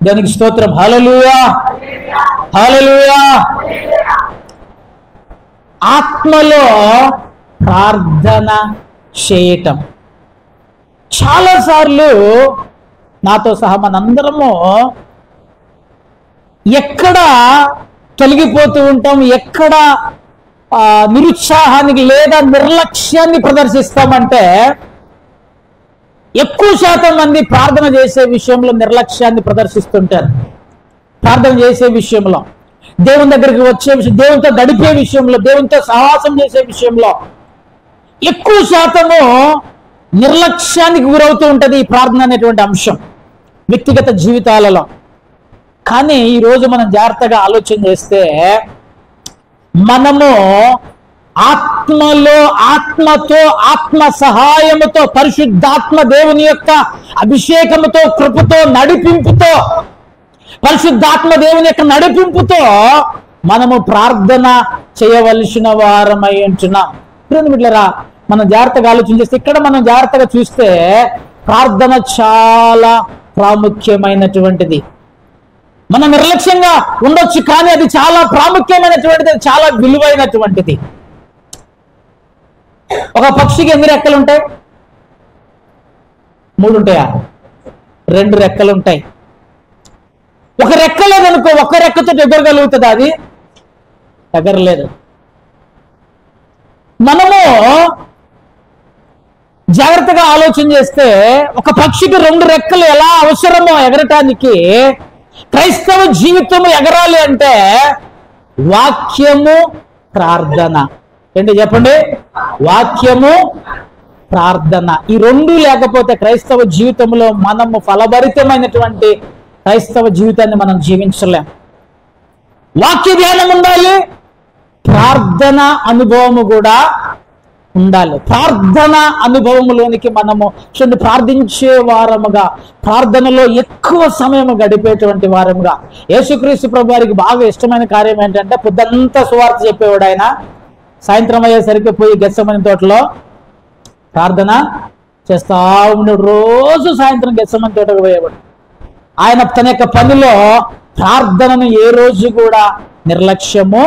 దానికి స్తోత్రం. హల్లెలూయా, హల్లెలూయా. ఆత్మలో ప్రార్థన చేయటం. చాలాసార్లు నాతో సహా మనందరము ఎక్కడ తొలగిపోతూ ఉంటాం, ఎక్కడ నిరుత్సాహానికి లేదా నిర్లక్ష్యాన్ని ప్రదర్శిస్తామంటే ఎక్కువ శాతం మంది ప్రార్థన చేసే విషయంలో నిర్లక్ష్యాన్ని ప్రదర్శిస్తుంటారు. ప్రార్థన చేసే విషయంలో, దేవుని దగ్గరికి వచ్చే విషయం, దేవునితో గడిపే విషయంలో, దేవునితో సహవాసం చేసే విషయంలో ఎక్కువ శాతము నిర్లక్ష్యానికి గురవుతూ ఉంటుంది ఈ ప్రార్థన అనేటువంటి అంశం వ్యక్తిగత జీవితాలలో. కానీ ఈరోజు మనం జాగ్రత్తగా ఆలోచన చేస్తే మనము ఆత్మలో, ఆత్మతో, ఆత్మ సహాయముతో, పరిశుద్ధాత్మ దేవుని యొక్క అభిషేకముతో, కృపతో, నడిపింపుతో, పరిశుద్ధాత్మ దేవుని యొక్క నడిపింపుతో మనము ప్రార్థన చేయవలసిన వారమై ఉంటున్నాం. మిత్రులారా, మనం జాగ్రత్తగా ఆలోచన చేస్తే, ఇక్కడ మనం జాగ్రత్తగా చూస్తే ప్రార్థన చాలా ప్రాముఖ్యమైనటువంటిది. మనం నిర్లక్ష్యంగా ఉండొచ్చు, కానీ అది చాలా ప్రాముఖ్యమైనటువంటిది, చాలా విలువైనటువంటిది. ఒక పక్షికి ఎన్ని రెక్కలు ఉంటాయి? 3 ఉంటాయా? 2 రెక్కలు ఉంటాయి. ఒక రెక్క లేదనుకో, ఒక రెక్కతో ఎగరగలుగుతుంది, అది ఎగరలేదు. మనము జాగ్రత్తగా ఆలోచన చేస్తే ఒక పక్షికి 2 రెక్కలు ఎలా అవసరమో ఎగరటానికి, క్రైస్తవ జీవితము ఎగరాలి అంటే వాక్యము, ప్రార్థన. ఏంటి చెప్పండి? వాక్యము, ప్రార్థన. ఈ 2 లేకపోతే క్రైస్తవ జీవితంలో మనము ఫలభరితమైనటువంటి క్రైస్తవ జీవితాన్ని మనం జీవించలేం. వాక్య ధ్యానం ఉండాలి, ప్రార్థన అనుభవము కూడా ఉండాలి. ప్రార్థన అనుభవములోనికి మనము ప్రార్థించే వారముగా, ప్రార్థనలో ఎక్కువ సమయం గడిపేటువంటి వారముగా. యేసుక్రీస్తు ప్రభు వారికి బాగా ఇష్టమైన కార్యం ఏంటంటే, పొద్దంతా సువార్త చెప్పేవాడు ఆయన, సాయంత్రం అయ్యేసరికి పోయి గెత్సెమనే తోటలో ప్రార్థన చేస్తా ఉన్నాడు. రోజు సాయంత్రం గెత్సెమనే తోటకు పోయేవాడు. ఆయన తన యొక్క పనిలో ప్రార్థనను ఏ రోజు కూడా నిర్లక్ష్యము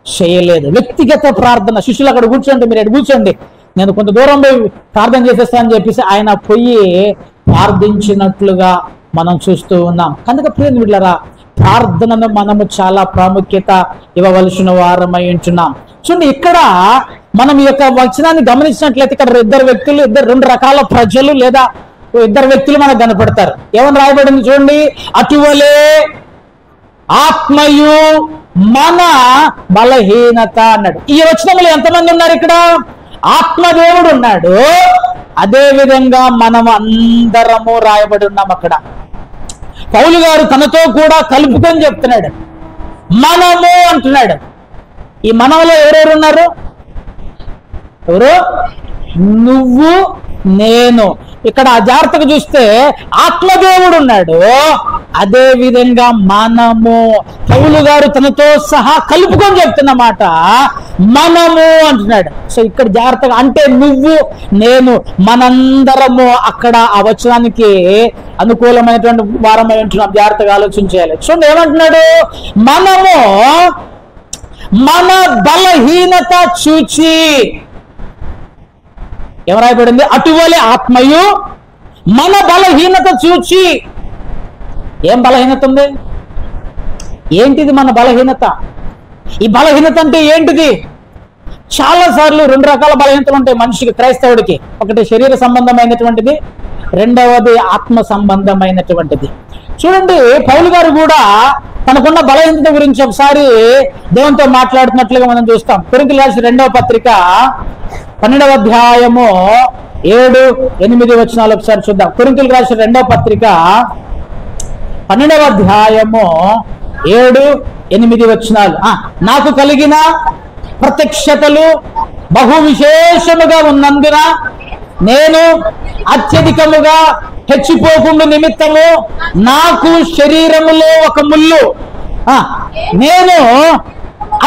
చేయలేదు. వ్యక్తిగత ప్రార్థన. శిష్యులు అక్కడ కూర్చోండి, మీరు ఎక్కడ కూర్చోండి, నేను కొంత దూరం పోయి ప్రార్థన చేసేస్తానని చెప్పేసి ఆయన పోయి ప్రార్థించినట్లుగా మనం చూస్తూ ఉన్నాం. కనుక ప్రియమిత్రులారా, ప్రార్థనను మనము చాలా ప్రాముఖ్యత ఇవ్వవలసిన వారమై ఉంటున్నాం. చూడండి, ఇక్కడ మనం ఈ యొక్క వచనాన్ని గమనించినట్లయితే ఇక్కడ 2 వ్యక్తులు, 2 రకాల ప్రజలు లేదా 2 వ్యక్తులు మనకు కనపడతారు. ఏమని రాయబడింది చూడండి, అటువలే ఆత్మయు మన బలహీనత అన్నాడు. ఈ వచనంలో ఎంతమంది ఉన్నారు? ఇక్కడ ఆత్మదేవుడు ఉన్నాడు, అదే విధంగా మనం అందరము రాయబడి ఉన్నాం. అక్కడ పౌలు గారు తనతో కూడా కలుపుకొని చెప్తున్నాడు, మనము అంటున్నాడు. ఈ మనములో ఎవరెవరు ఉన్నారు? ఎవరు? నువ్వు, నేను. ఇక్కడ జాగ్రత్తగా చూస్తే ఆత్మదేవుడు ఉన్నాడు, అదే విధంగా మనము. పౌలు గారు తనతో సహా కలుపుకొని చెప్తున్నమాట మనము అంటున్నాడు. సో ఇక్కడ జాగ్రత్తగా, అంటే నువ్వు, నేను, మనందరము అక్కడ ఆ వచనానికి అనుకూలమైనటువంటి వారమై ఉంటున్నాం. జాగ్రత్తగా ఆలోచించాలి. చూడండి ఏమంటున్నాడు, మనము మన బలహీనత చూచి. ఎవరాయబడింది? అటువలే ఆత్మయు మన బలహీనత చూచి. ఏం బలహీనత ఉంది? ఏంటిది మన బలహీనత? ఈ బలహీనత అంటే ఏంటిది? చాలా సార్లు 2 రకాల బలహీనతలు ఉంటాయి మనిషికి, క్రైస్తవుడికి. ఒకటి శరీర సంబంధమైనటువంటిది, రెండవది ఆత్మ సంబంధమైనటువంటిది. చూడండి, పౌలు గారు కూడా తనకున్న బలహీనత గురించి ఒకసారి దేవునితో మాట్లాడుతున్నట్లుగా మనం చూస్తాం. కొరింథీయులకు రాసిన 2వ పత్రిక 12వ అధ్యాయము 7-8 వచనాలు ఒకసారి చూద్దాం. కొరింథీయులకు రాసిన 2వ పత్రిక 12వ అధ్యాయము 7-8 వచనాలు. నాకు కలిగిన ప్రత్యక్షతలు బహు విశేషముగా ఉన్నందున నేను అత్యధికముగా హెచ్చిపోకుండా నిమిత్తము నాకు శరీరములో ఒక ముళ్ళు, నేను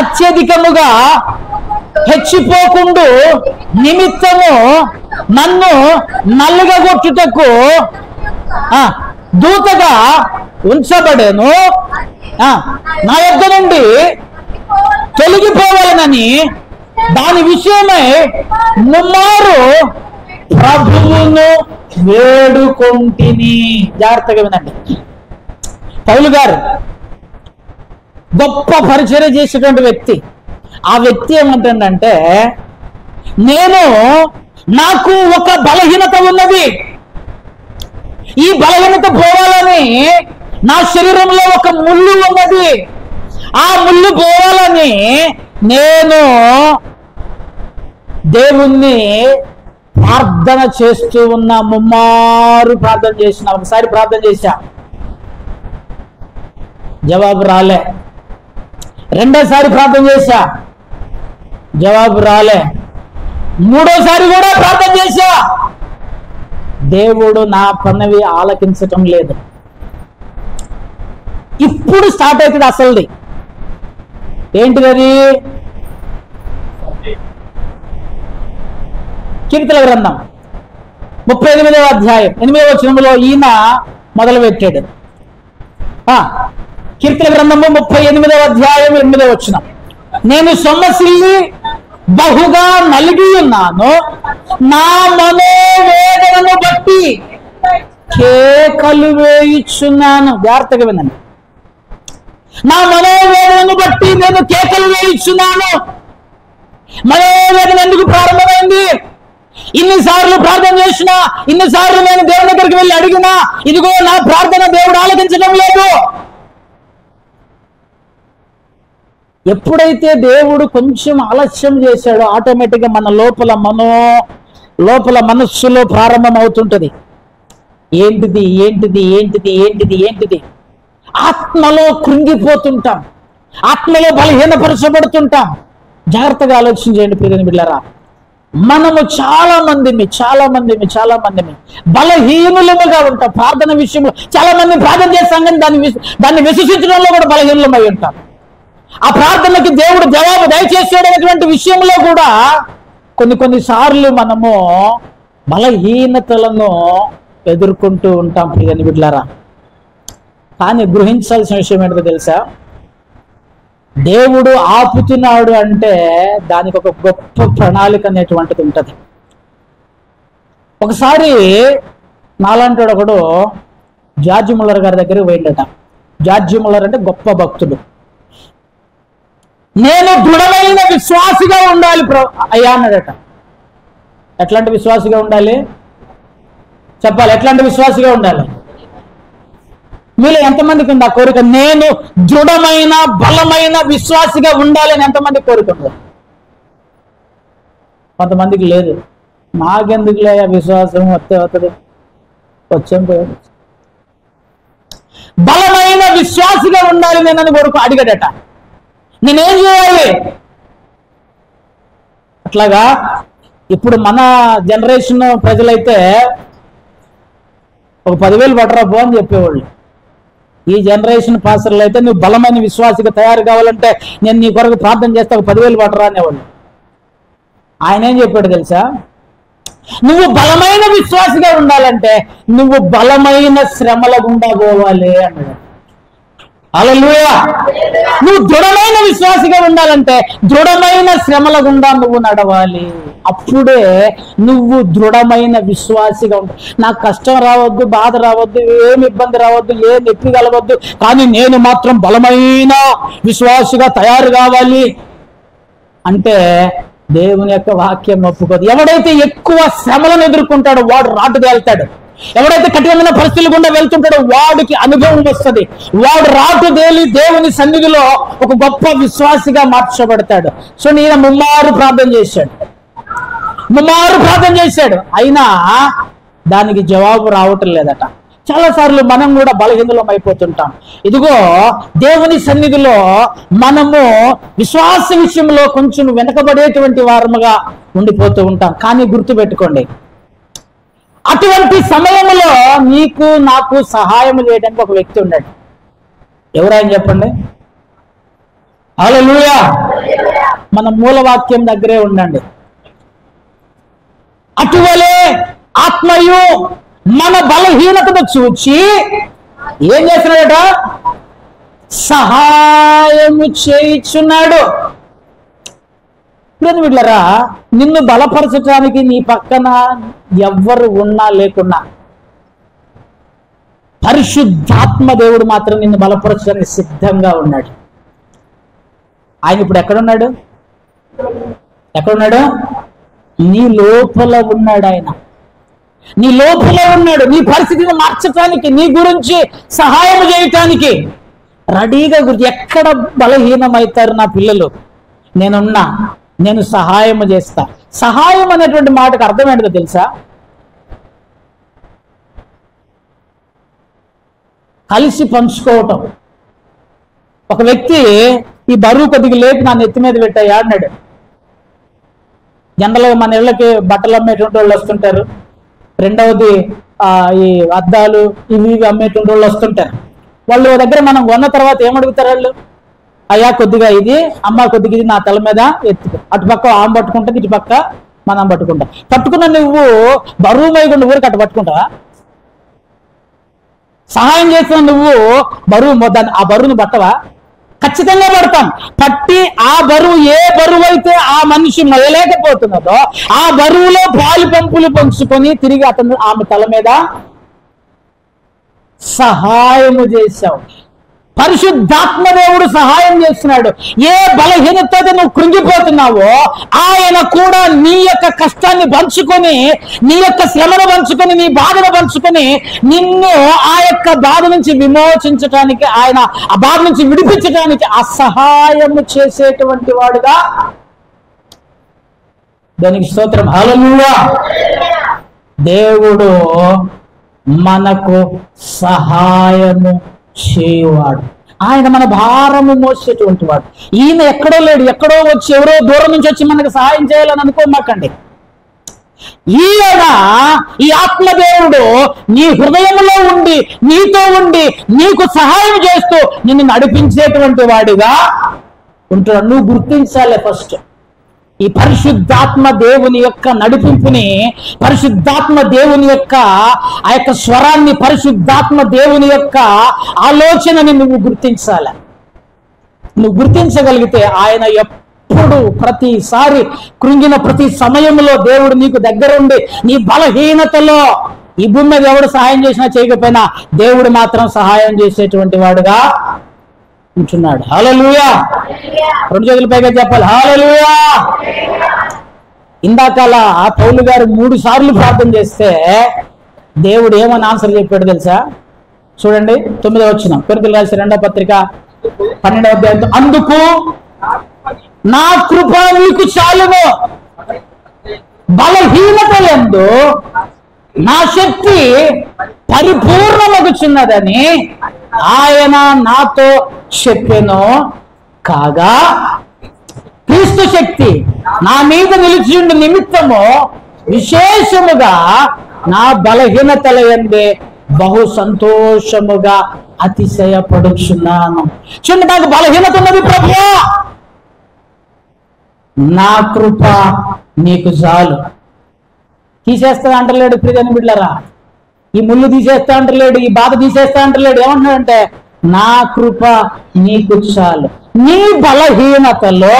అత్యధికముగా హెచ్చిపోకుండా నిమిత్తము నన్ను నలుగగొట్టుటకు దూతగా ఉంచబడేను, నా యొద్ద నుండి తొలగిపోవాలనని దాని విషయమై ముమ్మారు ప్రభువును వేడుకొంటిని. జాగ్రత్తగా వినండి. పౌలు గారు గొప్ప పరిచర్య చేసేటువంటి వ్యక్తి. ఆ వ్యక్తి ఏమంటుందంటే, నాకు ఒక బలహీనత ఉన్నది, ఈ బలహీనత పోవాలని నా శరీరంలో ఒక ముళ్ళు ఉన్నది, ఆ ముళ్ళు పోవాలని నేను దేవుణ్ణి ప్రార్థన చేస్తూ ఉన్నా. ముమ్మారు ప్రార్థన చేసిన. ఒకసారి ప్రార్థన చేశా, జవాబు రాలే. రెండోసారి ప్రార్థన చేశా, జవాబు రాలే. మూడోసారి కూడా ప్రార్థన చేశా, దేవుడు నా పన్నవి ఆలకించటం లేదు. ఇప్పుడు స్టార్ట్ అవుతుంది అసలుది. ఏంటిది? కీర్తన గ్రంథం 38వ అధ్యాయం 8వ వచనంలో ఈయన మొదలు పెట్టాడు. కీర్తన గ్రంథము 38వ అధ్యాయం 8వ వచనం, నేను సొమ్మసిల్లి బహుగా నలిగి ఉన్నాను, నా మనోవేదనను బట్టి కేకలు వేయిచున్నాను. జాగ్రత్తగా వినండి. నా మనోవేదనను బట్టి నేను కేకలు వేయిచున్నాను. మనోవేదన ఎందుకు ప్రారంభమైంది? ఇన్నిసార్లు ప్రార్థన చేసినా, ఇన్నిసార్లు నేను దేవుని దగ్గరికి వెళ్ళి అడిగినా, ఇదిగో నా ప్రార్థన దేవుడు ఆలకించడం లేదు. ఎప్పుడైతే దేవుడు కొంచెం ఆలస్యం చేశాడో ఆటోమేటిక్గా మన లోపల మనస్సులో ప్రారంభం అవుతుంటది. ఏంటిది ఏంటిది ఏంటిది ఏంటిది ఏంటిది? ఆత్మలో కృంగిపోతుంటాం, ఆత్మలో బలహీనపరచబడుతుంటాం. జాగ్రత్తగా ఆలోచించండి ప్రియమైన బిడ్డలారా. మనము చాలా మందిని బలహీనులముగా ఉంటాం. ప్రార్థన విషయంలో చాలా మంది ప్రార్థన చేస్తాం, కానీ దాన్ని విశ్వసించడంలో కూడా బలహీనులమై ఉంటాం. ఆ ప్రార్థనకి దేవుడు జవాబు దయచేసేటటువంటి విషయంలో కూడా కొన్నిసార్లు మనము బలహీనతలను ఎదుర్కొంటూ ఉంటాం ప్రియమైన బిడ్డలారా. కానీ గ్రహించాల్సిన విషయం ఏంటో తెలుసా? దేవుడు ఆపుతున్నాడు అంటే దానికి ఒక గొప్ప ప్రణాళిక అనేటువంటిది ఉంటుంది. ఒకసారి నాలాంటి ఒకడు జార్జ్ ముల్లర్ గారి దగ్గరికి పోయిందట. జార్జ్ ముల్లర్ అంటే గొప్ప భక్తుడు. నేను దృఢమైన విశ్వాసిగా ఉండాలి అయ్యా అన్నాడట. ఎట్లాంటి విశ్వాసిగా ఉండాలి చెప్పాలి? ఎట్లాంటి విశ్వాసిగా ఉండాలి? మీలో ఎంతమందికి ఉంది ఆ కోరిక? నేను దృఢమైన బలమైన విశ్వాసిగా ఉండాలి అని ఎంతమంది కోరిక ఉంది? కొంతమందికి లేదు. నాకెందుకు లే విశ్వాసం వస్తుంది, వచ్చేం పోయాడు. బలమైన విశ్వాసిగా ఉండాలి నేనని కోరుకు అడిగాడట. నేనేం చేయాలి? అట్లాగా ఇప్పుడు మన జనరేషన్ ప్రజలైతే ఒక 10,000 పట్టరా పో అని చెప్పేవాళ్ళు. ఈ జనరేషన్ పాస్టర్లు అయితే నువ్వు బలమైన విశ్వాసిగా తయారు కావాలంటే నేను నీ కొరకు ప్రార్థన చేస్తా, ఒక 10,000 పట్టరా అనేవాళ్ళు. ఆయన ఏం చెప్పాడు తెలుసా? నువ్వు బలమైన విశ్వాసిగా ఉండాలంటే నువ్వు బలమైన శ్రమల గుండా పోవాలి అన్నాడు. హల్లెలూయా. నువ్వు దృఢమైన విశ్వాసిగా ఉండాలంటే దృఢమైన శ్రమల గుండా నువ్వు నడవాలి. అప్పుడే నువ్వు దృఢమైన విశ్వాసిగా ఉంటావు. నాకు కష్టం రావద్దు, బాధ రావద్దు, ఏమి ఇబ్బంది రావద్దు, ఏ నొప్పి కలవద్దు, కానీ నేను మాత్రం బలమైన విశ్వాసిగా తయారు కావాలి అంటే దేవుని యొక్క వాక్యం ఒప్పుకోదు. ఎవడైతే ఎక్కువ శ్రమలను ఎదుర్కొంటాడో వాడు రాటుదేలుతాడు. ఎవడైతే కఠినమైన పరిస్థితులు గుండా వెళ్తుంటాడో వాడికి అనుభవం వస్తుంది. వాడు రాటుదేలి దేవుని సన్నిధిలో ఒక గొప్ప విశ్వాసిగా మార్చబడతాడు. సో నేను ముమ్మారు ప్రార్థన చేశాడు, అయినా దానికి జవాబు రావటం లేదట. చాలాసార్లు మనం కూడా బలహీనలం అయిపోతుంటాం. ఇదిగో దేవుని సన్నిధిలో మనము విశ్వాస విషయంలో కొంచెం వెనకబడేటువంటి వారముగా ఉండిపోతూ ఉంటాం. కానీ గుర్తుపెట్టుకోండి, అటువంటి సమయంలో నీకు నాకు సహాయం చేయడానికి ఒక వ్యక్తి ఉన్నాడు. ఎవరైనా చెప్పండి? హల్లెలూయా. మన మూలవాక్యం దగ్గరే ఉండండి. అటువలే ఆత్మయు మన బలహీనతను చూచి ఏం చేస్తున్నాడట? సహాయము చేయుచున్నాడు. వీళ్ళరా, నిన్ను బలపరచడానికి నీ పక్కన ఎవ్వరు ఉన్నా లేకున్నా పరిశుద్ధాత్మ దేవుడు మాత్రం నిన్ను బలపరచడానికి సిద్ధంగా ఉన్నాడు. ఆయన ఇప్పుడు ఎక్కడున్నాడు? ఎక్కడున్నాడు? నీ లోపల ఉన్నాడు. ఆయన నీ లోపల ఉన్నాడు. నీ పరిస్థితిని మార్చడానికి, నీ గురించి సహాయం చేయటానికి రెడీగా ఎక్కడ బలహీనమవుతారు నా పిల్లలు, నేనున్నా, నేను సహాయం చేస్తా. సహాయం అనేటువంటి మాటకు అర్థం ఏంటో తెలుసా? కలిసి పంచుకోవటం. ఒక వ్యక్తి ఈ బరువు కొద్దిగా లేపి నా నెత్తి మీద పెట్టాయా అన్నాడు. జనరల్గా మన ఇళ్ళకి బట్టలు అమ్మేటువంటి వాళ్ళు వస్తుంటారు. రెండవది ఈ అద్దాలు ఇవి అమ్మేటువంటి వాళ్ళు వస్తుంటారు. వాళ్ళు దగ్గర మనం కొన్న తర్వాత ఏమడుగుతారు వాళ్ళు? అయ్యా కొద్దిగా ఇది, అమ్మ కొద్దిగా ఇది నా తల మీద ఎత్తుకు. అటుపక్క ఆమె పట్టుకుంటుంది, ఇటు పక్క మనం పట్టుకుంటాం. పట్టుకున్న నువ్వు బరువు మైకుండా ఊరికి అటు పట్టుకుంటావా? సహాయం చేసిన నువ్వు బరువు ఆ బరువును పట్టవా? ఖచ్చితంగా పడతాం. పట్టి ఆ బరువు, ఏ బరువు అయితే ఆ మనిషి మొయలేకపోతున్నదో ఆ బరువులో పాలు పంపులు పంచుకొని తిరిగి ఆమె తల మీద సహాయము చేశావు. పరిశుద్ధాత్మ దేవుడు సహాయం చేస్తున్నాడు. ఏ బలహీనతతో నువ్వు కృంగిపోతున్నావో ఆయన కూడా నీ యొక్క కష్టాన్ని పంచుకొని, నీ యొక్క శ్రమను పంచుకొని, నీ బాధను పంచుకొని నిన్ను ఆ యొక్క బాధ నుంచి విమోచించడానికి, ఆయన ఆ బాధ నుంచి విడిపించడానికి ఆ సహాయము చేసేటువంటి వాడుగా. దానికి స్తోత్రం. హల్లెలూయా. దేవుడు మనకు సహాయము చేయువాడు. ఆయన మన భారము మోసేటువంటి వాడు. ఈయన ఎక్కడో లేడు, ఎక్కడో వచ్చి ఎవరో దూరం నుంచి వచ్చి మనకు సహాయం చేయాలని అనుకోమాకండి. ఈయన, ఈ ఆత్మదేవుడు నీ హృదయంలో ఉండి, నీతో ఉండి, నీకు సహాయం చేస్తూ నిన్ను నడిపించేటువంటి వాడిగా ఉంటాడు. నువ్వు గుర్తించాలి ఫస్ట్ ఈ పరిశుద్ధాత్మ దేవుని యొక్క నడిపింపుని, పరిశుద్ధాత్మ దేవుని యొక్క ఆ యొక్క స్వరాన్ని, పరిశుద్ధాత్మ దేవుని యొక్క ఆలోచనని నువ్వు గుర్తించాలి. నువ్వు గుర్తించగలిగితే ఆయన ఎప్పుడు, ప్రతిసారి కృంగిన ప్రతి సమయంలో దేవుడు నీకు దగ్గరుండి, నీ బలహీనతలో ఈ భూమి మీద ఎవడు సహాయం చేసినా చేయకపోయినా దేవుడు మాత్రం సహాయం చేసేటువంటి వాడుగా ఉంటున్నాడు. హల్లెలూయా. రెండు చేతుల పైగా చెప్పాలి హల్లెలూయా. ఇందాకలా పౌలు గారు 3 సార్లు ప్రార్థన చేస్తే దేవుడు ఏమని ఆన్సర్ చెప్పాడు తెలుసా? చూడండి 9వ వచనం, కొరింథీయులకు రాసిన 2వ పత్రిక 12వ అధ్యాయం. అందుకు నా కృప నీకు చాలును, బలహీనత యందు నా శక్తి పరిపూర్ణమగుచున్నదని ఆయన నాతో చెప్పెను. కాగా క్రీస్తు శక్తి నా మీద నిలిచియుండు నిమిత్తము విశేషముగా నా బలహీనతల యందే బహు సంతోషముగా అతిశయపడుచున్నాను. చూడండి, నాకు బలహీనత ఉన్నది ప్రభువా, నా కృప నీకు చాలు. తీసేస్తా అంటలేడు ప్రియని బిడ్డలారా, ఈ ముళ్ళు తీసేస్తా అంటలేడు, ఈ బాధ తీసేస్తా అంటలేడు. ఏమంటున్నాడంటే నా కృప నీకు చాలు. నీ బలహీనతలో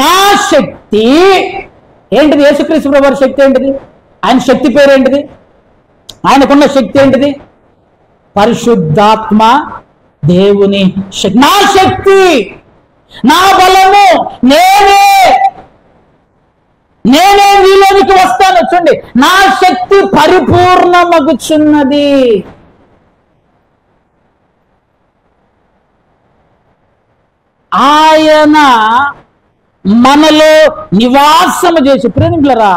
నా శక్తి ఏంటిది? యేసుక్రీస్తు ప్రభువు శక్తి ఏంటిది? ఆయన శక్తి పేరు ఏంటిది? ఆయనకున్న శక్తి ఏంటిది? పరిశుద్ధాత్మ దేవుని శక్తి. నా శక్తి, నా బలము నేనే నీలోనికి వస్తాను. చూడండి, నా శక్తి పరిపూర్ణమగుచున్నది. ఆయన మనలో నివాసము చేసి, ప్రేమికులరా,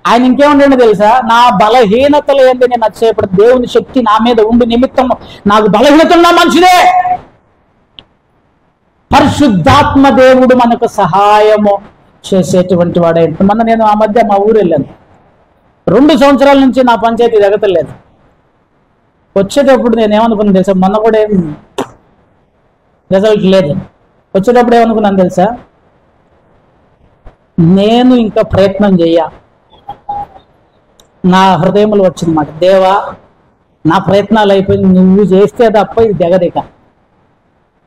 ఆయన ఇంకేముండండి తెలుసా? నా బలహీనతలు ఏంటి నేను నచ్చేప్పుడు దేవుని శక్తి నా మీద ఉండి నిమిత్తము నాకు బలహీనత ఉన్నా మంచిదే. పరిశుద్ధాత్మ దేవుడు మనకు సహాయము చేసేటువంటి వాడే. నేను ఆ మధ్య మా ఊరు వెళ్ళాను. 2 సంవత్సరాల నుంచి నా పంచాయతీ ఎగతలేదు. వచ్చేటప్పుడు నేను ఏమనుకున్నాను తెలుసా? మొన్న కూడా ఏం రిజల్ట్ లేదు. వచ్చేటప్పుడు ఏమనుకున్నాను తెలుసా? నేను ఇంకా ప్రయత్నం చెయ్య. నా హృదయంలో వచ్చిందన్నమాట, దేవా నా ప్రయత్నాలు అయిపోయింది, నువ్వు చేస్తే తప్ప ఇది తెగదిక,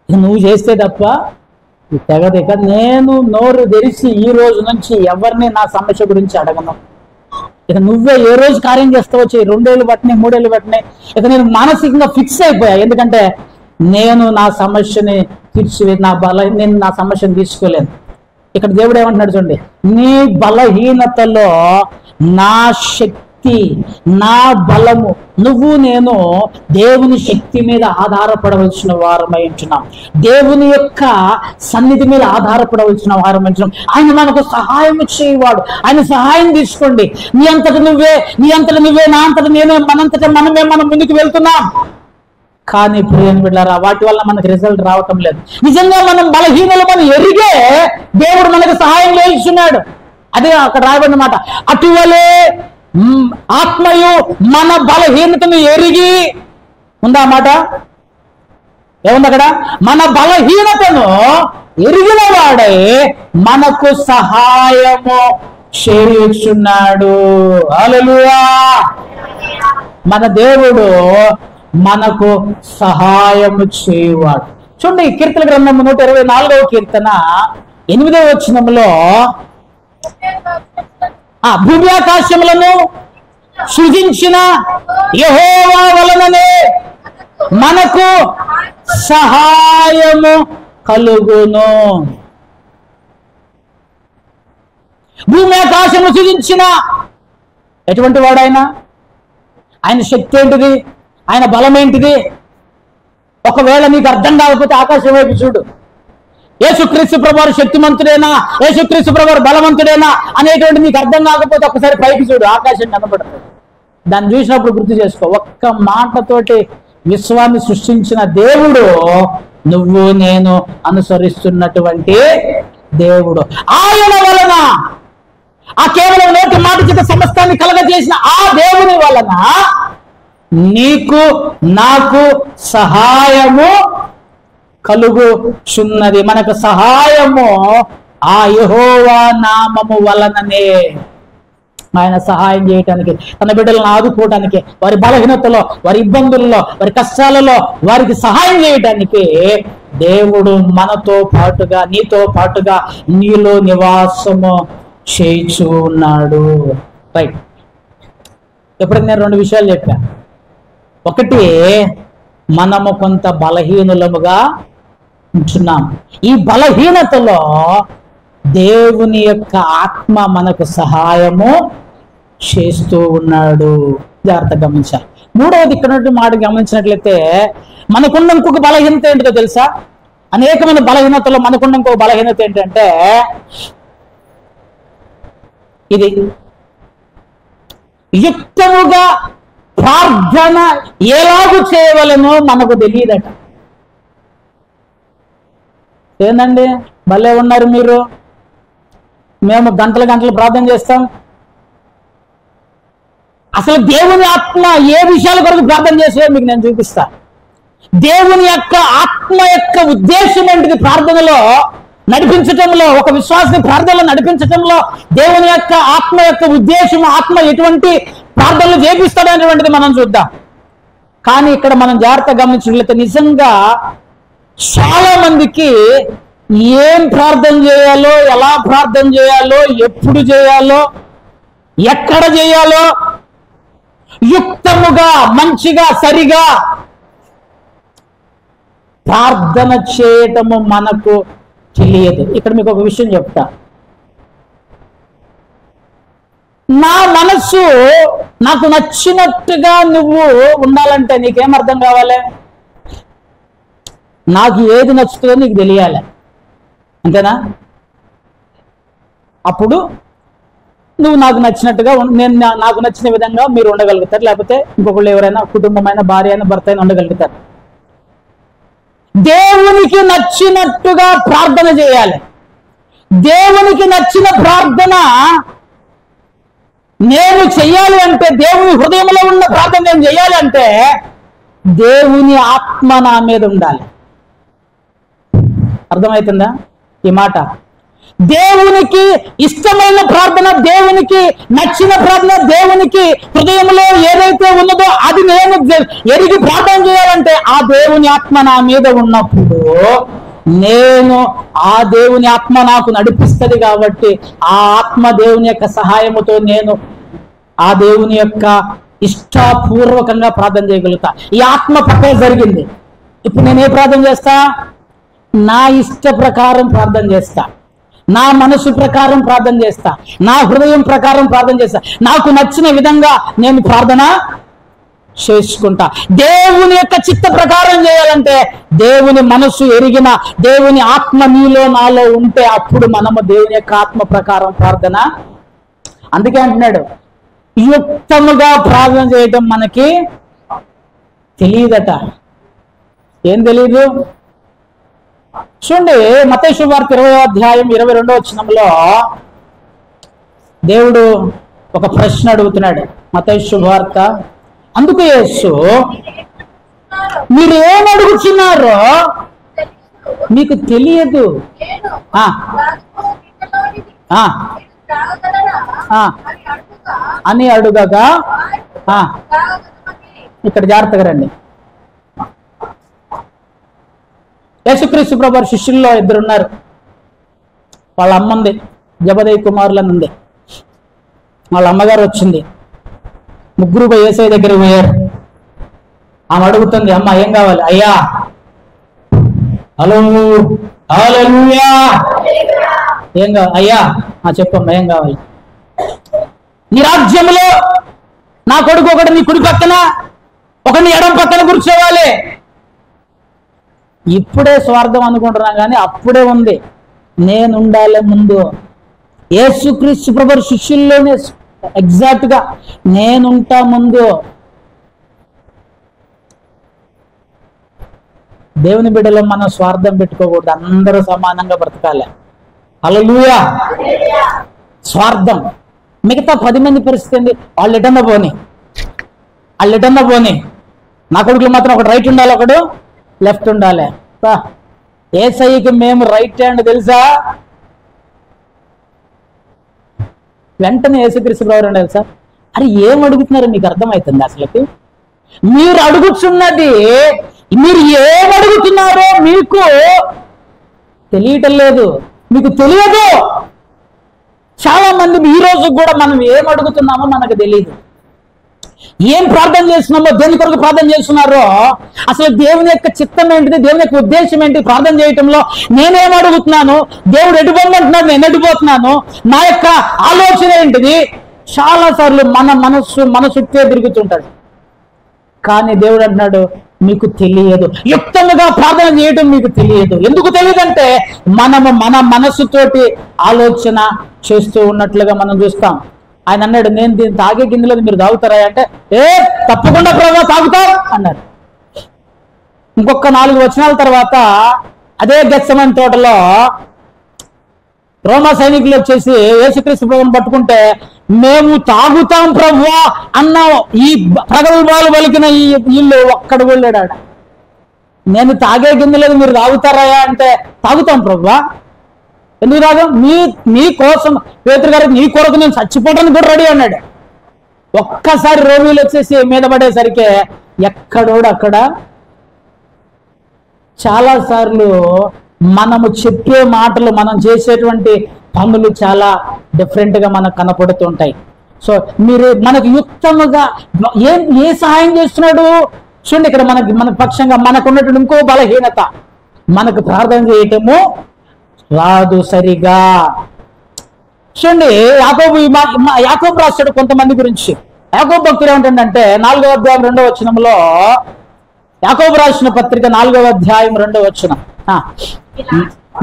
నువ్వు చేస్తే తప్ప ఇది తెగదిక. నేను నోరు తెరిచి ఈ రోజు నుంచి ఎవరిని నా సమస్య గురించి అడగను. ఇక నువ్వే ఏ రోజు కార్యం చేస్తావో చెయ్యి. 2 ఏళ్ళు పట్టినాయి, 3 ఏళ్ళు పట్టినాయి. ఇక నేను మానసికంగా ఫిక్స్ అయిపోయా. ఎందుకంటే నేను నా సమస్యని నేను నా సమస్యను తీసుకోలేను. ఇక్కడ దేవుడు ఏమంటున్నాడు చూడండి, నీ బలహీనతలో నా శక్తి, నా బలము. నువ్వు నేను దేవుని శక్తి మీద ఆధారపడవలసిన వారమై ఉంటున్నాం. దేవుని యొక్క సన్నిధి మీద ఆధారపడవలసిన వారమై ఉంటున్నాం. ఆయన మనకు సహాయం చేయవాడు. ఆయన సహాయం తీసుకోండి. నీ అంతట నువ్వే, నా అంతట నేనే, మనంతట మనమే మనం ముందుకు వెళ్తున్నాం. కానీ ప్రియని బిడ్డలారా, వాటి వల్ల మనకు రిజల్ట్ రావటం లేదు. నిజంగా మనం బలహీనలు మనం ఎరిగే దేవుడు మనకు సహాయం చేస్తున్నాడు. అదే అక్కడ రాయబడిన మాట, అటువలే ఆత్మయు మన బలహీనతను ఎరిగి ఉందా మాట? ఏముంది అక్కడ? మన బలహీనతను ఎరిగిన వాడే మనకు సహాయము చేయుచున్నాడు. హల్లెలూయా! మన దేవుడు మనకు సహాయము చేయువాడు. చూడండి, కీర్తన గ్రంథము 124వ కీర్తన 8వ వచనములో, భూమి ఆకాశములను సృజించిన యెహోవా వలననే మనకు సహాయము కలుగును. భూమి ఆకాశము సృజించిన ఎటువంటి వాడైనా, ఆయన శక్తి ఏంటిది, ఆయన బలం ఏంటిది? ఒకవేళ నీకు అర్థం కాకపోతే ఆకాశం వైపు చూడు. యేసుక్రీస్తు ప్రభువారు శక్తిమంతుడేనా, యేసుక్రీస్తు ప్రభువారు బలవంతుడేనా అనేటువంటి నీకు అర్థం కాకపోతే ఒకసారి పైకి చూడు, ఆకాశం కనబడుతుంది. దాన్ని చూసినప్పుడు గుర్తు చేసుకో, ఒక్క మాటతోటి విశ్వాన్ని సృష్టించిన దేవుడు నువ్వు నేను అనుసరిస్తున్నటువంటి దేవుడు. ఆయన వలన, ఆ కేవలం నోటి మాట చేత సమస్తాన్ని కలగజేసిన ఆ దేవుని వలన నీకు నాకు సహాయము కలుగుచున్నది. మనకు సహాయము ఆ యెహోవా నామము వలననే. ఆయన సహాయం చేయటానికి, తన బిడ్డలను ఆదుకోవటానికి, వారి బలహీనతలో, వారి ఇబ్బందుల్లో, వారి కష్టాలలో వారికి సహాయం చేయటానికి దేవుడు మనతో పాటుగా, నీతో పాటుగా నీలో నివాసము చేయిచూ ఉన్నాడు. రైట్. ఎప్పుడు నేను 2 విషయాలు చెప్పా. ఒకటి, మనము కొంత బలహీనులముగా ఉంటున్నాం. ఈ బలహీనతలో దేవుని యొక్క ఆత్మ మనకు సహాయము చేస్తూ ఉన్నాడు. జాగ్రత్తగా గమనించాలి. 3వది ఇక్కడ మాట గమనించినట్లయితే, మనకున్న ఇంకొక బలహీనత ఏంటో తెలుసా? అనేకమైన బలహీనతలో మనకున్న ఇంకొక బలహీనత ఏంటంటే, ఇది యుక్తముగా ప్రార్థన ఎలాగూ చేయవలనో మనకు తెలియదట. ఏందండి భలే ఉన్నారు మీరు, మేము గంటలు గంటలు ప్రార్థన చేస్తాం. అసలు దేవుని ఆత్మ ఏ విషయాల కొరకు ప్రార్థన చేసే మీకు నేను చూపిస్తా. దేవుని యొక్క ఆత్మ యొక్క ఉద్దేశం ఏంటిది? ప్రార్థనలో నడిపించటంలో, ఒక విశ్వాసని ప్రార్థనలో నడిపించటంలో దేవుని యొక్క ఆత్మ యొక్క ఉద్దేశం, ఆత్మ ఎటువంటి ప్రార్థనలు చేపిస్తాడనేటువంటిది మనం చూద్దాం. కానీ ఇక్కడ మనం జాగ్రత్తగా గమనించినట్లయితే నిజంగా చాలా మందికి ఏం ప్రార్థన చేయాలో, ఎలా ప్రార్థన చేయాలో, ఎప్పుడు చేయాలో, ఎక్కడ చేయాలో యుక్తముగా, మంచిగా, సరిగా ప్రార్థన చేయటము మనకు తెలియదు. ఇక్కడ మీకు ఒక విషయం చెప్తా. నా మనస్సు నాకు నచ్చినట్టుగా నువ్వు ఉండాలంటే నీకేం అర్థం కావాలి? నాకు ఏది నచ్చుతుందో నీకు తెలియాలి, అంతేనా? అప్పుడు నువ్వు నాకు నచ్చినట్టుగా, నేను నాకు నచ్చిన విధంగా మీరు ఉండగలుగుతారు. లేకపోతే ఇంకొకళ్ళు ఎవరైనా, కుటుంబమైన, భార్య అయినా, భర్త అయినా ఉండగలుగుతారు. దేవునికి నచ్చినట్టుగా ప్రార్థన చేయాలి. దేవునికి నచ్చిన ప్రార్థన నేను చెయ్యాలి అంటే, దేవుని హృదయంలో ఉన్న ప్రార్థన నేను చేయాలి అంటే దేవుని ఆత్మ నా మీద ఉండాలి. అర్థమవుతుందా ఈ మాట? దేవునికి ఇష్టమైన ప్రార్థన, దేవునికి నచ్చిన ప్రార్థన, దేవునికి హృదయంలో ఏదైతే ఉన్నదో అది నేను ఎరిగి ప్రార్థన చేయాలంటే ఆ దేవుని ఆత్మ నా మీద ఉన్నప్పుడు నేను ఆ దేవుని ఆత్మ నాకు నడిపిస్తుంది. కాబట్టి ఆ ఆత్మ దేవుని యొక్క సహాయముతో నేను ఆ దేవుని యొక్క ఇష్టపూర్వకంగా ప్రార్థన చేయగలుగుతా. ఈ ఆత్మ పక్కే జరిగింది. ఇప్పుడు నేను ఏ ప్రార్థన చేస్తా? నా ఇష్ట ప్రకారం ప్రార్థన చేస్తా, నా మనసు ప్రకారం ప్రార్థన చేస్తా, నా హృదయం ప్రకారం ప్రార్థన చేస్తా, నాకు నచ్చిన విధంగా నేను ప్రార్థన చేసుకుంటా. దేవుని యొక్క చిత్త ప్రకారం చేయాలంటే దేవుని మనసు ఎరిగిన దేవుని ఆత్మ నీలో నాలో ఉంటే అప్పుడు మనము దేవుని యొక్క ఆత్మ ప్రకారం ప్రార్థన. అందుకే అంటున్నాడు యుక్తముగా ప్రార్థన చేయటం మనకి తెలియదట. ఏం తెలియదు? చూడండి, మత్తయి సువార్త 20వ అధ్యాయం 22వ వచనంలో దేవుడు ఒక ప్రశ్న అడుగుతున్నాడు. మత్తయి సువార్త. అందుకు యేసు, మీరు ఏం అడుగుతున్నారో మీకు తెలియదు అని అడుగగా, ఇక్కడ జాగ్రత్తగా రండి. యేసుక్రీస్తు ప్రభు శిష్యుల్లో ఇద్దరున్నారు. వాళ్ళ అమ్మంది జబదయి కుమారులని ఉంది. వాళ్ళ అమ్మగారు వచ్చింది. ముగ్గురు పోయి యేసయ్య దగ్గరికి పోయారు. ఆమె అడుగుతుంది, అమ్మ ఏం కావాలి? అయ్యా, హలో, హల్లెలూయా, ఏం కావాలి? అయ్యా చెప్పమ్మా, ఏం కావాలి? నీ రాజ్యంలో నా కొడుకు ఒకటి నీ కుడి పక్కన, ఒకటి ఎడం పక్కన కూర్చోవాలి. ఇప్పుడే స్వార్థం అనుకుంటున్నాం కానీ అప్పుడే ఉంది. నేనుండాలి ముందు. యేసుక్రీస్తు ప్రభు శిష్యుల్లోనే ఎగ్జాక్ట్ గా నేనుంటా ముందు. దేవుని బిడ్డలో మనం స్వార్థం పెట్టుకోకూడదు. అందరూ సమానంగా బ్రతకాలి. హల్లెలూయా. స్వార్థం. మిగతా 10 మంది పరిస్థితి ఏంది? వాళ్ళు ఎటన్నా పోని, నా కొడుకులు మాత్రం ఒకటి రైట్ ఉండాలి, ఒకడు లెఫ్ట్ ఉండాలి. యేసయ్యకి మేము రైట్ హ్యాండ్ తెలుసా? వెంటనే యేసుక్రీస్తు ప్రభు తెలుసా? అరే ఏం అడుగుతున్నారో మీకు అర్థమవుతుంది? అసలుకి మీరు అడుగుతున్నది, మీరు ఏం అడుగుతున్నారో మీకు తెలియటం లేదు, మీకు తెలియదు. చాలా మంది ఈ రోజు కూడా మనం ఏం అడుగుతున్నామో మనకు తెలియదు. ఏం ప్రార్థన చేస్తున్నామో, దేని కొరకు ప్రార్థన చేస్తున్నారో, అసలు దేవుని యొక్క చిత్తం ఏంటిది, దేవుని యొక్క ఉద్దేశం ఏంటి ప్రార్థన చేయటంలో, నేనేం అడుగుతున్నాను, దేవుడు ఎటుపోమంటున్నాడు, నేను ఎటుపోతున్నాను, నా యొక్క ఆలోచన ఏంటిది, చాలా సార్లు మన చుట్టే తిరుగుతుంటాడు. కానీ దేవుడు అంటున్నాడు మీకు తెలియదు. యుక్తముగా ప్రార్థన చేయటం మీకు తెలియదు. ఎందుకు తెలియదంటే మనము మన మనసుతోటి ఆలోచన చేస్తూ ఉన్నట్లుగా మనం చూస్తాం. ఆయన అన్నాడు, నేను దీన్ని తాగే గిన్నెలో మీరు తాగుతారా అంటే, తప్పకుండా ప్రభు తాగుతాం అన్నాడు. ఇంకొక 4 వచనాల తర్వాత అదే గెత్సెమనే తోటలో రోమా సైనికులు వచ్చేసి యేసుక్రీస్తు ప్రభువుని పట్టుకుంటే, మేము తాగుతాం ప్రభువా అన్న ఈ ప్రగల్భాలు పలికిన ఈ వీళ్ళు ఒక్కడు వెళ్ళాడు. నేను తాగే గిన్నెలేదు మీరు తాగుతారా అంటే, తాగుతాం ప్రభువా. ఎందుకు తాగు? మీ కోసం పేతురు గారు, నీ కొరకు నేను చచ్చిపోవడానికి కూడా రెడీ అన్నాడు. ఒక్కసారి రోగులు వచ్చేసి మీద పడేసరికి ఎక్కడోడు అక్కడ. చాలా సార్లు మనము చెప్పే మాటలు, మనం చేసేటువంటి పనులు చాలా డిఫరెంట్ గా మనకు కనపడుతుంటాయి. సో మీరు మనకు యుక్తముగా ఏ సహాయం చేస్తున్నాడు చూడండి. ఇక్కడ మన పక్షంగా మనకున్నటువంటి ఇంకో బలహీనత, మనకు ప్రార్థన చేయటము రాదు సరిగా. చూడండి, యాకోబు రాస్తాడు కొంతమంది గురించి. యాకోబు భక్తుడు ఏమంటుందంటే 4వ అధ్యాయం 2వ వచనంలో, యాకోబు రాసిన పత్రిక 4వ అధ్యాయం 2వ వచనం,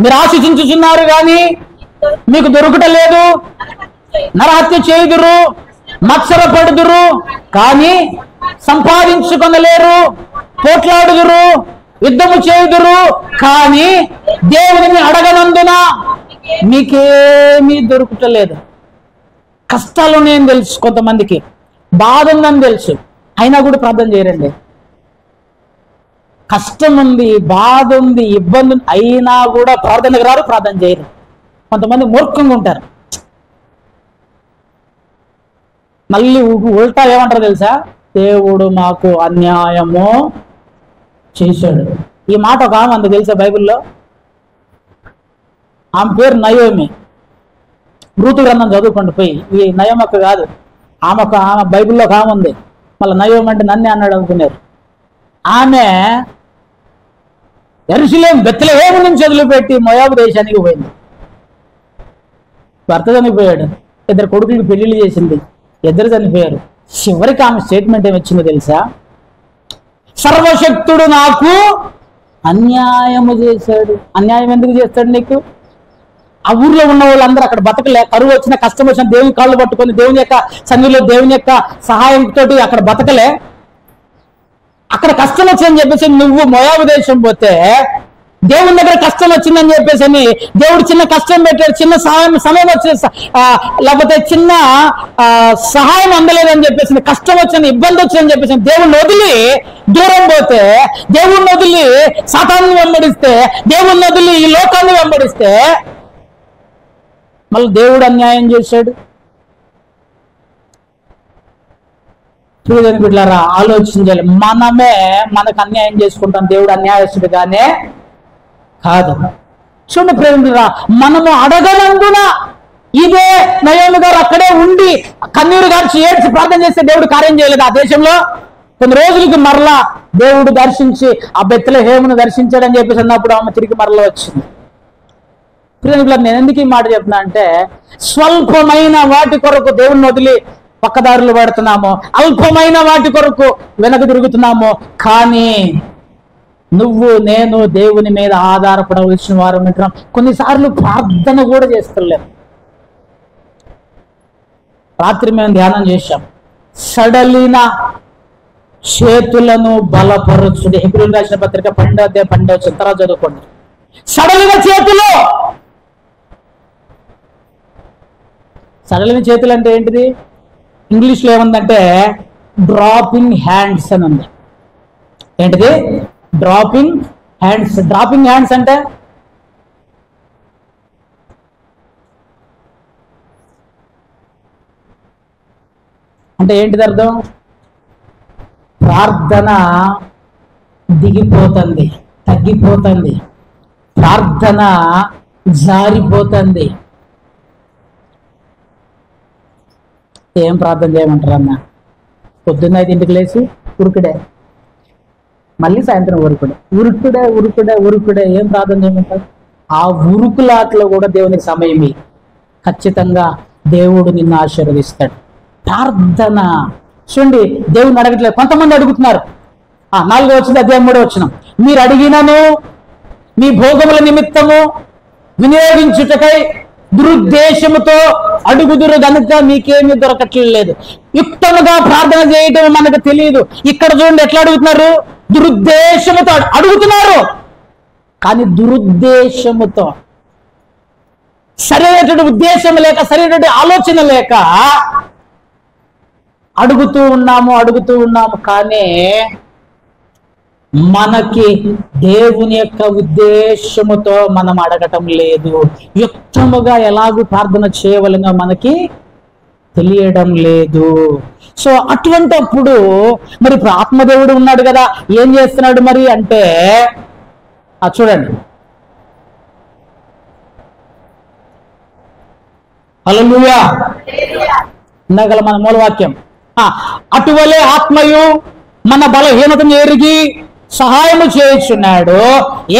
మీరు ఆశించుచున్నారు కానీ మీకు దొరుకుటలేదు, నరహత్య చేయుదురు, మత్సరపడుదురు కానీ సంపాదించుకొనలేరు, పోట్లాడుదురు, యుద్ధము చేయుదురు కానీ దేవుడిని అడగనందున మీకేమీ దొరుకుటలేదు. కష్టాలు నేను తెలుసు, కొంతమందికి బాధ ఉందని తెలుసు, అయినా కూడా ప్రార్థన చేయరండి. కష్టం ఉంది, బాధ ఉంది, ఇబ్బంది ఉంది, అయినా కూడా ప్రార్థనకు రారు, ప్రార్థన చేయరు. కొంతమంది మూర్ఖంగా ఉంటారు. మళ్ళీ ఉల్టా ఏమంటారు తెలుసా? దేవుడు మాకు అన్యాయము చేశాడు. ఈ మాట ఒక ఆమె అంత తెలుసా బైబిల్లో? ఆమె పేరు నయోమి. రూతు గ్రంథం చదువుకోండి పోయి. ఈ నయోమక్క కాదు, ఆమె బైబిల్లో ఒక ఆమె ఉంది. మళ్ళీ నయోమి అంటే నన్నే అన్నాడు అనుకున్నారు. ఆమె యెరూషలేము బెత్లెహేము నుంచి వదిలిపెట్టి మోయాబు దేశానికి పోయింది. భర్త చనిపోయాడు, 2 కొడుకులకి పెళ్లిళ్ళు చేసింది, 2 చనిపోయారు. చివరికి ఆమె స్టేట్మెంట్ ఏమి వచ్చిందో తెలుసా? సర్వశక్తుడు నాకు అన్యాయము చేశాడు. అన్యాయం ఎందుకు చేస్తాడు నీకు? ఆ ఊర్లో ఉన్న వాళ్ళందరూ అక్కడ బతకలే, కరువు వచ్చిన కష్టం వచ్చిన దేవుని కాళ్ళు పట్టుకొని దేవుని యొక్క సన్నిధిలో దేవుని యొక్క సహాయంతో అక్కడ బతకలే. అక్కడ కష్టం వచ్చిందని చెప్పేసి నువ్వు మోయాబు దేశం పోతే దేవుని దగ్గర కష్టం వచ్చిందని చెప్పేసి అని దేవుడు చిన్న కష్టం పెట్టాడు, చిన్న సమయం వచ్చే లేకపోతే చిన్న సహాయం అందలేదని చెప్పేసి, కష్టం వచ్చింది, ఇబ్బంది వచ్చిందని చెప్పేసి దేవుణ్ణి వదిలి దూరం పోతే, దేవుణ్ణి వదిలి సాతాన్ని వెంబడిస్తే, దేవుణ్ణి వదిలి ఈ లోకాన్ని వెంబడిస్తే మళ్ళీ దేవుడు అన్యాయం చేశాడు. చూడని బిడ్డలారా, ఆలోచించాలి. మనమే మనకు అన్యాయం చేసుకుంటాం, దేవుడు అన్యాయస్తుడిగానే కాదు. చూడండి ప్రేమికులారా, మనము అడగనందున ఇదే నయోమి గారు అక్కడే ఉండి కన్నీరు గార్చి ఏడ్చి ప్రార్థన చేస్తే దేవుడు కార్యం చేయలేదు ఆ దేశంలో. కొన్ని రోజులకి మరలా దేవుడు దర్శించి ఆ బెత్లెహేమును దర్శించాడని చెప్పేసి అన్నప్పుడు ఆమె తిరిగి మరలా వచ్చింది. ప్రేమికులారా, నేను ఎందుకు ఈ మాట చెప్తున్నా అంటే, స్వల్పమైన వాటి కొరకు దేవుణ్ణి వదిలి పక్కదారులు పడుతున్నాము, అల్పమైన వాటి కొరకు వెనక తిరుగుతున్నాము. కానీ నువ్వు నేను దేవుని మీద ఆధారపడవలసిన వారు ఉంటున్నాం. కొన్నిసార్లు ప్రార్థన కూడా చేస్తలేము. రాత్రి మేము ధ్యానం చేశాం, సడలిన చేతులను బలపరచుడి. హెబ్రీయులకు రాసిన పత్రిక 12 తర్వాత చదువుకోండి. సడలిన చేతులు. సడలిన చేతులు అంటే ఏంటిది? ఇంగ్లీష్లో ఏముందంటే డ్రాపింగ్ హ్యాండ్స్ అని ఉంది. ఏంటిది? Dropping hands. డ్రాపింగ్ హ్యాండ్స్ అంటే ఏంటిది అర్థం? ప్రార్థన దిగిపోతుంది, తగ్గిపోతుంది, ప్రార్థన జారిపోతుంది. ఏం ప్రార్థన చేయమంటారు అన్న? పొద్దున్న 5 లేచి ఉరుకుడే, మళ్ళీ సాయంత్రం ఉరుకుడే. ఏం ప్రార్థన చేయమంటారు? ఆ ఉరుకులాట్లో కూడా దేవునికి సమయం ఖచ్చితంగా దేవుడు నిన్ను ఆశీర్వదిస్తాడు. ప్రార్థన చూడండి, దేవుని అడగట్లేదు. కొంతమంది అడుగుతున్నారు. 4వ వచనం, అధ్యాయం 3వ వచనం, మీరు అడిగినను మీ భోగముల నిమిత్తము వినియోగించుటకై దురుద్దేశముతో అడుగుదురు గనుక మీకేమీ దొరకట్లేదు. యుక్తముగా ప్రార్థన చేయటం మనకు తెలియదు. ఇక్కడ చూడండి ఎట్లా అడుగుతున్నారు? దురుద్దేశముతో అడుగుతున్నారు. కానీ దురుద్దేశముతో, సరైనటువంటి ఉద్దేశం లేక, సరైనటువంటి ఆలోచన లేక అడుగుతూ ఉన్నాము. కానీ మనకి దేవుని యొక్క ఉద్దేశముతో మనం అడగటం లేదు. యుక్తముగా ఎలాగూ ప్రార్థన చేయవలనో మనకి తెలియడం లేదు. సో అటువంటప్పుడు మరి ఇప్పుడు ఆత్మదేవుడు ఉన్నాడు కదా, ఏం చేస్తున్నాడు మరి అంటే చూడండి, హల్లెలూయా. ఇందాక మన మూలవాక్యం, అటువలే ఆత్మయు మన బలహీనతను ఎరిగి సహాయము చేయుచున్నాడు.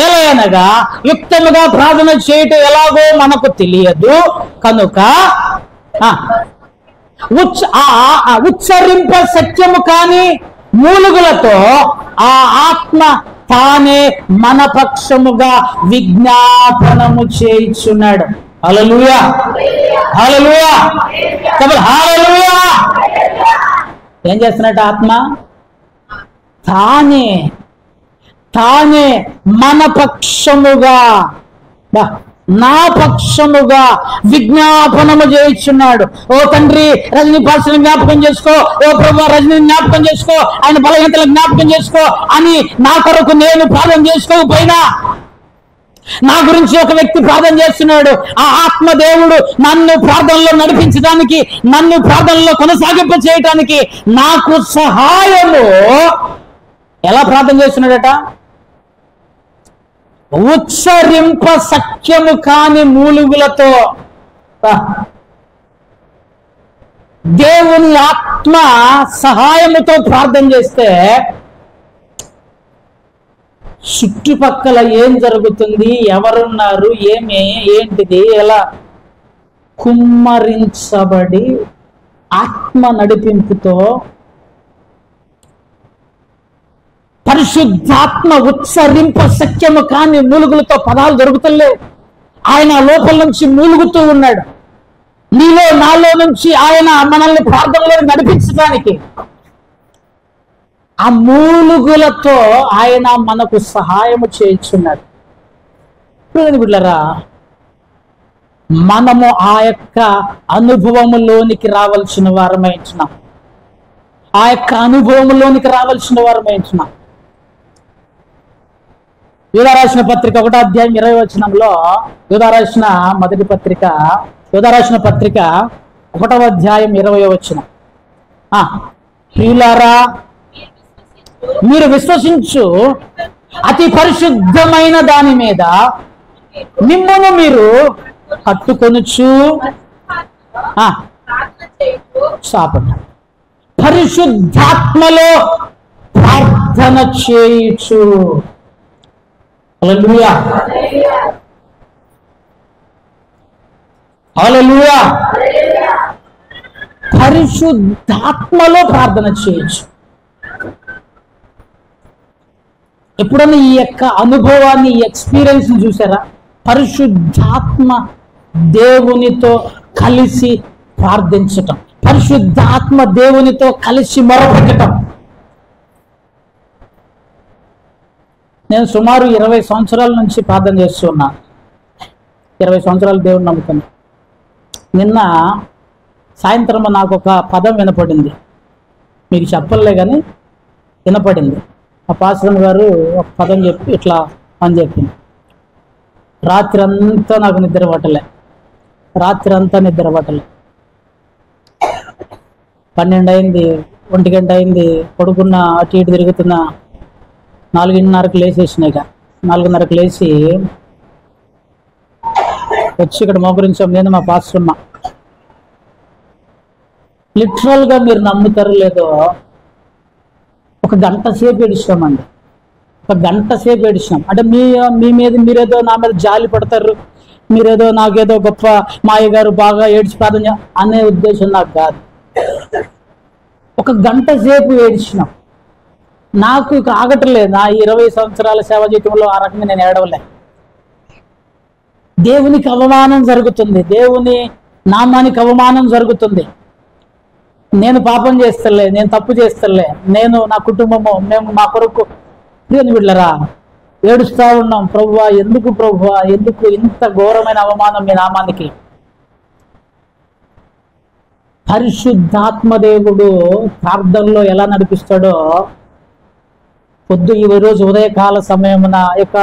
ఏలయనగా యుక్తముగా ప్రార్థన చేయటం ఎలాగో మనకు తెలియదు కనుక ఉచ్చరింప సత్యము కాని మూలుగులతో ఆ ఆత్మ తానే మన పక్షముగా విజ్ఞాపనము చేయుచున్నాడు. హల్లెలూయా, హల్లెలూయా, హల్లెలూయా. ఏం చేస్తున్నట్టు? ఆత్మ తానే మన పక్షముగా, నా పక్షముగా విజ్ఞాపనము చేయించున్నాడు. ఓ తండ్రి, రజనీ పాస్టర్ని జ్ఞాపకం చేసుకో, ఓ ప్రభు రజనీ జ్ఞాపకం చేసుకో, ఆయన బలహీనతలను జ్ఞాపకం చేసుకో అని నా కొరకు నేను ప్రార్థన చేసుకోకపోయినా నా గురించి ఒక వ్యక్తి ప్రార్థన చేస్తున్నాడు. ఆ ఆత్మదేవుడు నన్ను ప్రార్థనలో నడిపించడానికి, నన్ను ప్రార్థనలో కొనసాగింప చేయటానికి నాకు సహాయము ఎలా ప్రార్థన చేస్తున్నాడట? ఉచ్చరింప సఖ్యము కాని మూలుగులతో. దేవుని ఆత్మ సహాయముతో ప్రార్థన చేస్తే చుట్టుపక్కల ఏం జరుగుతుంది, ఎవరున్నారు, ఏంటిది, ఎలా కుమ్మరించబడి ఆత్మ నడిపింపుతో పరిశుద్ధాత్మ ఉచ్చరింప సఖ్యము కాని మూలుగులతో పదాలు దొరుకుతలేవు. ఆయన లోపల నుంచి మూలుగుతూ ఉన్నాడు. నీలో నాలో నుంచి ఆయన మనల్ని ప్రార్థనలో నడిపించడానికి ఆ మూలుగులతో ఆయన మనకు సహాయము చేయించున్నాడు. బిడ్డలారా, మనము ఆ యొక్క అనుభవములోనికి రావాల్సిన వారమై ఉంటున్నాం. ఆ యొక్క అనుభవంలోనికి రావాల్సిన వారమై ఉంటున్నాం. యూదా రాసిన పత్రిక 1వ అధ్యాయం 20వ వచనంలో, యూదా రాసిన మొదటి పత్రిక, యూదా రాసిన పత్రిక 1వ అధ్యాయం 20వ వచనం. ప్రియులారా, మీరు విశ్వసించు అతి పరిశుద్ధమైన దాని మీద మిమ్మల్ని మీరు కట్టుకొనుచు పరిశుద్ధాత్మలో ప్రార్థన చేయుచు. హల్లెలూయా, హల్లెలూయా. పరిశుద్ధాత్మలో ప్రార్థన చేయొచ్చు. ఎప్పుడన్నా ఈ యొక్క అనుభవాన్ని, ఈ ఎక్స్పీరియన్స్ చూసారా? పరిశుద్ధాత్మ దేవునితో కలిసి ప్రార్థించటం, పరిశుద్ధాత్మ దేవునితో కలిసి మొరపెట్టడం. నేను సుమారు 20 సంవత్సరాల నుంచి ప్రార్థన చేస్తున్నా. 20 సంవత్సరాలు దేవుని నమ్ముతాను. నిన్న సాయంత్రం నాకు ఒక పదం వినపడింది. మీకు చెప్పలే కానీ వినపడింది. ఆ పాస్టర్ గారు ఒక పదం చెప్పి ఇట్లా అని చెప్పింది. రాత్రి అంతా నాకు నిద్ర పట్టలే. 12 అయింది, 1 గంట అయింది. పడుకున్న అటు ఇటు తిరుగుతున్నా. 4:30కి లేచేసినాక 4:30కి లేచి వచ్చి ఇక్కడ మోకరించాం నేను, మా పాస్టర్ అమ్మ. లిటరల్గా మీరు నమ్ముతారు లేదో, 1 గంట సేపు ఏడిచామండి. 1 గంట సేపు ఏడిచాం. అంటే మీ మీద మీరేదో నా మీద జాలి పడతారు, మీరేదో నాకేదో గొప్ప మాయ గారు బాగా ఏడ్చి ప్రార్థన అనే ఉద్దేశం నాకు కాదు. 1 గంట సేపు ఏడ్చినాం. నాకు ఇక ఆగట్లేదు. నా 20 సంవత్సరాల సేవ జీవితంలో ఆ రకంగా నేను ఏడవలే. దేవునికి అవమానం జరుగుతుంది, దేవుని నామానికి అవమానం జరుగుతుంది. నేను పాపం చేస్తలే, నేను తప్పు చేస్తలే, నేను నా కుటుంబము మేము మా కొరకు బిడ్డలారా ఏడుస్తూ ఉన్నాం. ప్రభువా ఎందుకు, ప్రభువా ఎందుకు ఇంత ఘోరమైన అవమానం మీ నామానికి? పరిశుద్ధాత్మదేవుడు ప్రార్థనలో ఎలా నడిపిస్తాడో, ఈ రోజు ఉదయకాల సమయమున యొక్క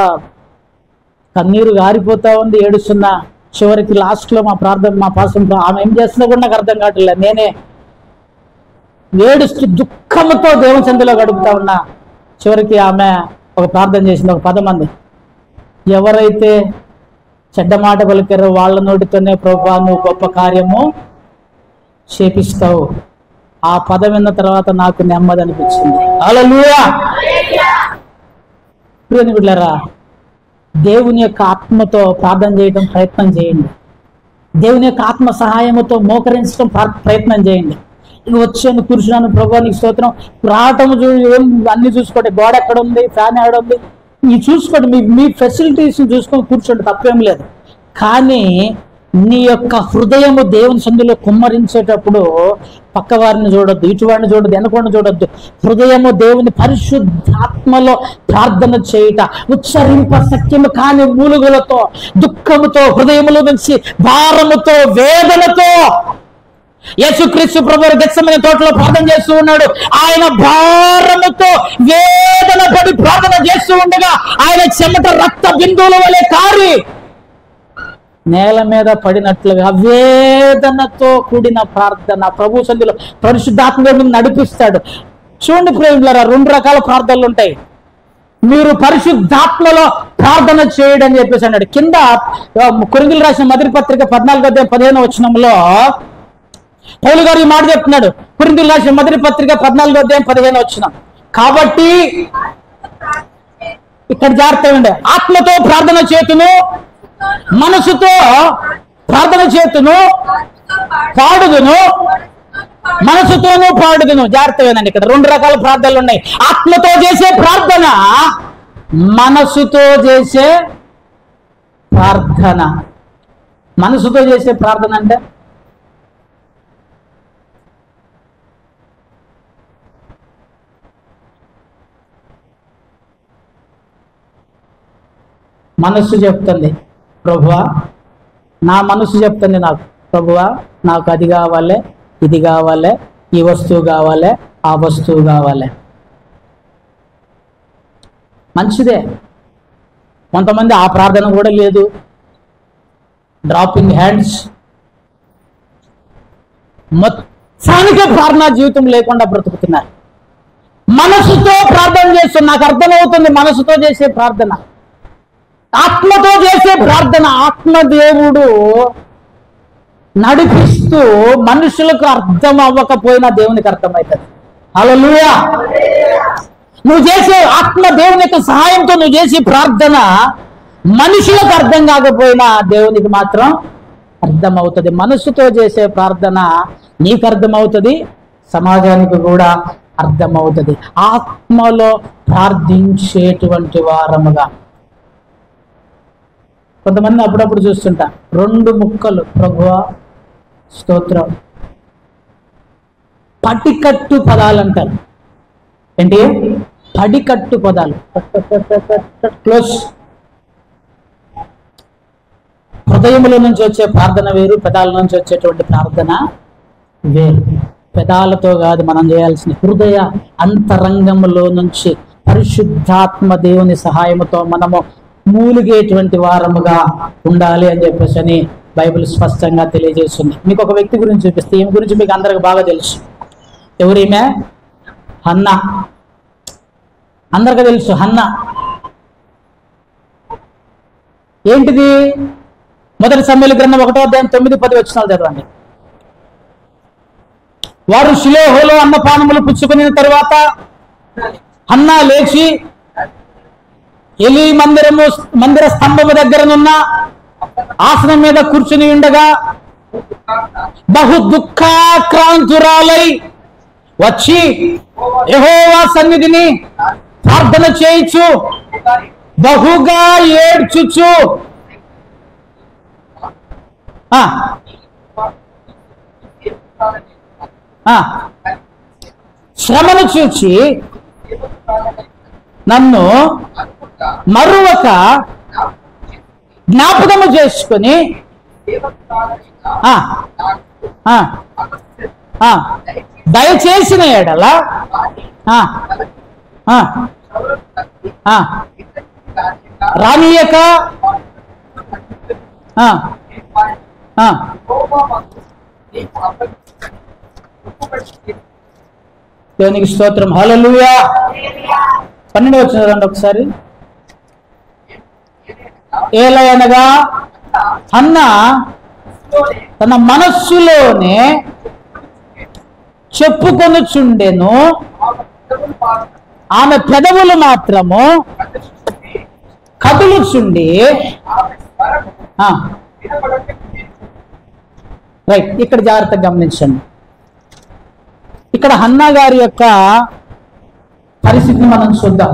కన్నీరు గారిపోతా ఉంది, ఏడుస్తున్నా. చివరికి లాస్ట్లో మా ప్రార్థన, మా పాసం ఆమె ఏం చేస్తున్నా కూడా నాకు అర్థం కావట్లేదు. నేనే ఏడుస్తూ దుఃఖంతో దేవుని సంధిలో గడుపుతా ఉన్నా. చివరికి ఆమె ఒక ప్రార్థన చేసింది, ఒక పదం అంది. ఎవరైతే చెడ్డ మాట పలికారో వాళ్ళ నోటితోనే ప్రభువా నువ్వు గొప్ప కార్యము చేపిస్తావు. ఆ పదం విన్న తర్వాత నాకు నెమ్మది అనిపించింది. హల్లెలూయా. బిడ్డలారా, దేవుని యొక్క ఆత్మతో ప్రార్థన చేయడం ప్రయత్నం చేయండి. దేవుని యొక్క ఆత్మ సహాయముతో మోకరించడం ప్రయత్నం చేయండి. ఇక వచ్చాను, కూర్చున్నాను, ప్రభువానికి స్తోత్రం. రావటం ఏం అన్ని చూసుకోండి. గోడ ఎక్కడ ఉంది, ఫ్యాన్ ఎక్కడ ఉంది, ఇవి చూసుకోండి. మీ ఫెసిలిటీస్ చూసుకొని కూర్చోండి, తప్పేం లేదు. కానీ నీ యొక్క హృదయము దేవుని సందులో కుమ్మరించేటప్పుడు పక్కవారిని చూడొద్దు, ఇటువాడిని చూడొద్దు, వెనకవాడిని చూడొద్దు. హృదయము దేవుని పరిశుద్ధాత్మలో ప్రార్థన చేయుట, ఉచ్చరింప సఖ్యము కాని మూలుగులతో, దుఃఖముతో, హృదయములో నుంచి భారముతో, వేదనతో యేసుక్రీస్తు ప్రభువు గెత్సెమనే తోటలో ప్రార్థన చేస్తూ ఉన్నాడు. ఆయన భారముతో వేదన పడి ప్రార్థన చేస్తూ ఉండగా ఆయన చెమట రక్త బిందువుల వలె కారి నేల మీద పడినట్లుగా వేదనతో కూడిన ప్రార్థన ప్రభు సన్నిధిలో పరిశుద్ధాత్మ నడిపిస్తాడు. చూడండి ప్రేమిలారా, 2 రకాల ప్రార్థనలు ఉంటాయి. మీరు పరిశుద్ధాత్మలో ప్రార్థన చేయడం అని చెప్పేసి అన్నాడు. కింద కొరింథీయులకు రాసిన మొదటి పత్రిక 14:15 పౌలు గారు ఈ మాట చెప్తున్నాడు. కొరింథీయులకు రాసిన మొదటి పత్రిక 14:15. కాబట్టి ఇక్కడ జాగ్రత్తగా ఉండే, ఆత్మతో ప్రార్థన చేతును, మనసుతో ప్రార్థన చేతును, పాడుదును, మనసుతోనూ పాడుదును. జాగ్రత్తగానండి, ఇక్కడ 2 రకాల ప్రార్థనలు ఉన్నాయి. ఆత్మతో చేసే ప్రార్థన, మనసుతో చేసే ప్రార్థన. మనసుతో చేసే ప్రార్థన అంటే మనస్సు చెప్తుంది, ప్రభువా, నా మనసు చెప్తుంది నాకు, ప్రభువా నాకు అది కావాలి, ఇది కావాలి, ఈ వస్తువు కావాలి, ఆ వస్తువు కావాలి. మంచిదే. కొంతమంది ఆ ప్రార్థన కూడా లేదు, డ్రాపింగ్ హ్యాండ్స్, మొత్తానికే ప్రార్థనా జీవితం లేకుండా బ్రతుకుతున్నారు. మనసుతో ప్రార్థన చేస్తున్నారు. నాకు అర్థమవుతుంది మనసుతో చేసే ప్రార్థన, ఆత్మతో చేసే ప్రార్థన. ఆత్మదేవుడు నడిపిస్తూ మనుషులకు అర్థం అవ్వకపోయినా దేవునికి అర్థమవుతుంది. హల్లెలూయా. నువ్వు చేసే ఆత్మ దేవుని యొక్క సహాయంతో నువ్వు చేసే ప్రార్థన మనుషులకు అర్థం కాకపోయినా దేవునికి మాత్రం అర్థమవుతుంది. మనసుతో చేసే ప్రార్థన నీకు అర్థమవుతుంది, సమాజానికి కూడా అర్థమవుతుంది. ఆత్మలో ప్రార్థించేటువంటి వారముగా. కొంతమంది అప్పుడప్పుడు చూస్తుంటా 2 ముక్కలు, ప్రభువా స్తోత్రం, పటికట్టు పదాలు అంటారు. ఏంటి? పడికట్టు పదాలు, క్లోజ్. హృదయముల నుంచి వచ్చే ప్రార్థన వేరు, పెదాల నుంచి వచ్చేటువంటి ప్రార్థన వేరు. పెదాలతో కాదు మనం చేయాల్సిన, హృదయ అంతరంగములో నుంచి పరిశుద్ధాత్మ దేవుని సహాయముతో మనము మూలిగేటువంటి వారముగా ఉండాలి అని చెప్పేసి అని బైబిల్ స్పష్టంగా తెలియజేస్తుంది. మీకు ఒక వ్యక్తి గురించి చూపిస్తే, ఈమె గురించి మీకు అందరికి బాగా తెలుసు. ఎవరీమె? హన్నా. అందరికీ తెలుసు హన్నా. ఏంటిది? మొదటి సమూయేలు గ్రంథం 1:9-10 చదవండి. వారు షిలోహులో అన్నపానములు పుచ్చుకున్న తరువాత హన్నా లేచి ఎలీ మందిర స్తంభము దగ్గరనున్న ఆసనం మీద కూర్చుని ఉండగా బహు దుఃఖాక్రాంతురాలై వచ్చి యెహోవా సన్నిధిని ప్రార్థన చేయించు బహుగా ఏడ్చుచు శ్రమను చూచి నన్ను మరువక జ్ఞాపకము చేసుకుని దయచేసిన ఎడల రానియక దేవునికి స్తోత్రం. హల్లెలూయా. 12 వచ్చిందండి ఒకసారి. ఏలయనగా హన్నా తన మనస్సులోనే చెప్పుకొనుచుండెను, ఆమె పెదవులు మాత్రము కదులుచుండి. రైట్, ఇక్కడ జాగ్రత్తగా గమనించండి. ఇక్కడ హన్నా గారి యొక్క పరిస్థితిని మనం చూద్దాం.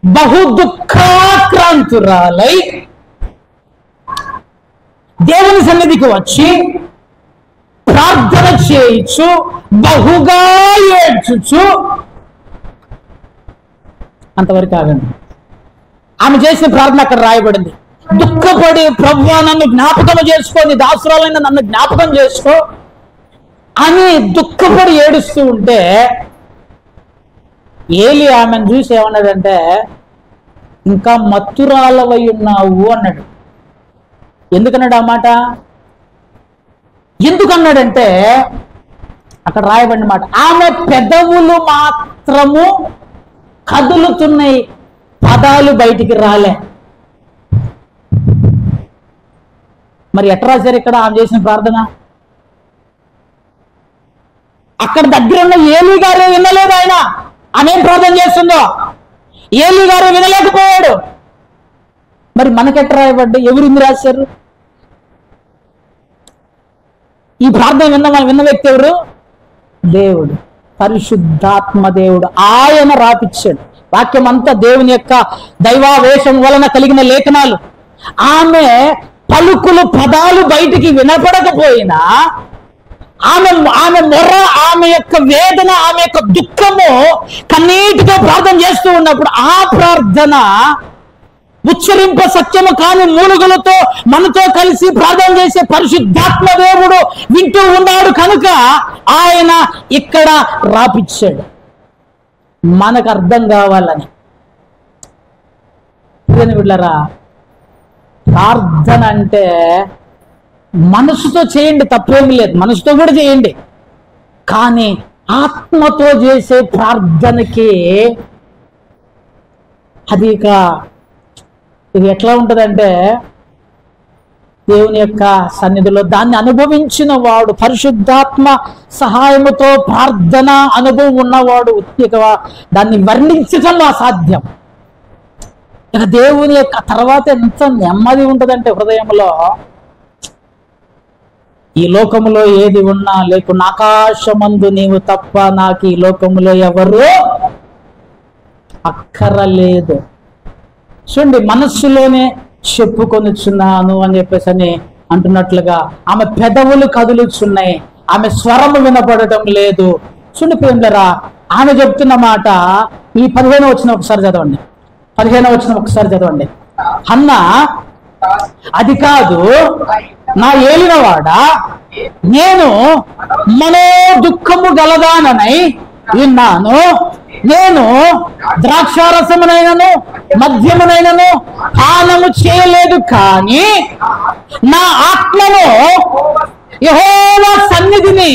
బహు దుఃఖాక్రాంతురాలై దేవుని సన్నిధికి వచ్చి ప్రార్థన చేయించు బహుగా ఏడ్చుచు. అంతవరకు ఆగండి. ఆమె చేసిన ప్రార్థన అక్కడ రాయబడింది. దుఃఖపడి ప్రభువా నన్ను జ్ఞాపకం చేసుకో, నీ దాసురాలైన నన్ను జ్ఞాపకం చేసుకో, అని దుఃఖపడి ఏడుస్తూ ఉంటే ఏలి ఆమెను చూసి ఏమన్నాడంటే, ఇంకా మత్తురాలవై ఉన్నావు అన్నాడు. ఎందుకన్నాడు ఆ మాట? ఎందుకన్నాడంటే అక్కడ రాయబడిన మాట, ఆమె పెదవులు మాత్రము కదులుతున్నాయి, పదాలు బయటికి రాలే. మరి ఎట్లా రాశారు ఇక్కడ ఆమె చేసిన ప్రార్థన? అక్కడ దగ్గర ఉన్న ఏలీ గారు వినలేదు. ఆమె ఏం ప్రార్థన చేస్తుందో ఏలీ గారు వినలేకపోయాడు. మరి మనకెట్లా రాయబడ్డా? ఎవరు రాశారు ఈ ప్రార్థన? విన్న వ్యక్తి ఎవరు? దేవుడు, పరిశుద్ధాత్మ దేవుడు. ఆయన రాపిచ్చాడు. వాక్యం అంతా దేవుని యొక్క దైవావేశం వలన కలిగిన లేఖనాలు. ఆమె పలుకులు, పదాలు బయటికి వినపడకపోయినా ఆమె మొర్ర, ఆమె యొక్క వేదన, ఆమె యొక్క దుఃఖము కన్నీటితో ప్రార్థన చేస్తూ ఉన్నప్పుడు ఆ ప్రార్థన ఉచ్చరింప సత్యము కాని మూలుగులతో మనతో కలిసి ప్రార్థన చేసే పరిశుద్ధాత్మ దేవుడు వింటూ ఉన్నాడు కనుక ఆయన ఇక్కడ రాపిచ్చాడు, మనకు అర్థం కావాలని. వీళ్ళరా, ప్రార్థన అంటే మనసుతో చేయండి, తప్పేమి లేదు, మనసుతో కూడా చేయండి. కానీ ఆత్మతో చేసే ప్రార్థనకి అది ఇది ఎట్లా ఉంటుందంటే, దేవుని యొక్క సన్నిధిలో దాన్ని అనుభవించిన వాడు, పరిశుద్ధాత్మ సహాయముతో ప్రార్థన అనుభవం ఉన్నవాడు దాన్ని వర్ణించటంలో అసాధ్యం. ఇక దేవుని యొక్క తర్వాత ఎంత నెమ్మది ఉంటుందంటే హృదయంలో, ఈ లోకములో ఏది ఉన్నా లేకున్నా ఆకాశమందు నీవు తప్ప నాకు ఈ లోకములో ఎవరు అక్కరలేదు. చూడండి, మనస్సులోనే చెప్పుకొనిచున్నాను అని చెప్పేసి అని అంటున్నట్లుగా ఆమె పెదవులు కదులుచున్నాయి, ఆమె స్వరము వినపడటం లేదు. చూడండి ప్రేమలరా, ఆమె చెప్తున్న మాట ఈ 15వ వచనం ఒకసారి చదవండి. 15వ వచనం ఒకసారి చదవండి. హన్నా, అది కాదు నా ఏలినవాడా, నేను మనో దుఃఖము గలదాననై విన్నాను. నేను ద్రాక్షారసమునైనను మద్యమునైనను పానము చేయలేదు, కానీ నా ఆత్మను యెహోవా సన్నిధిని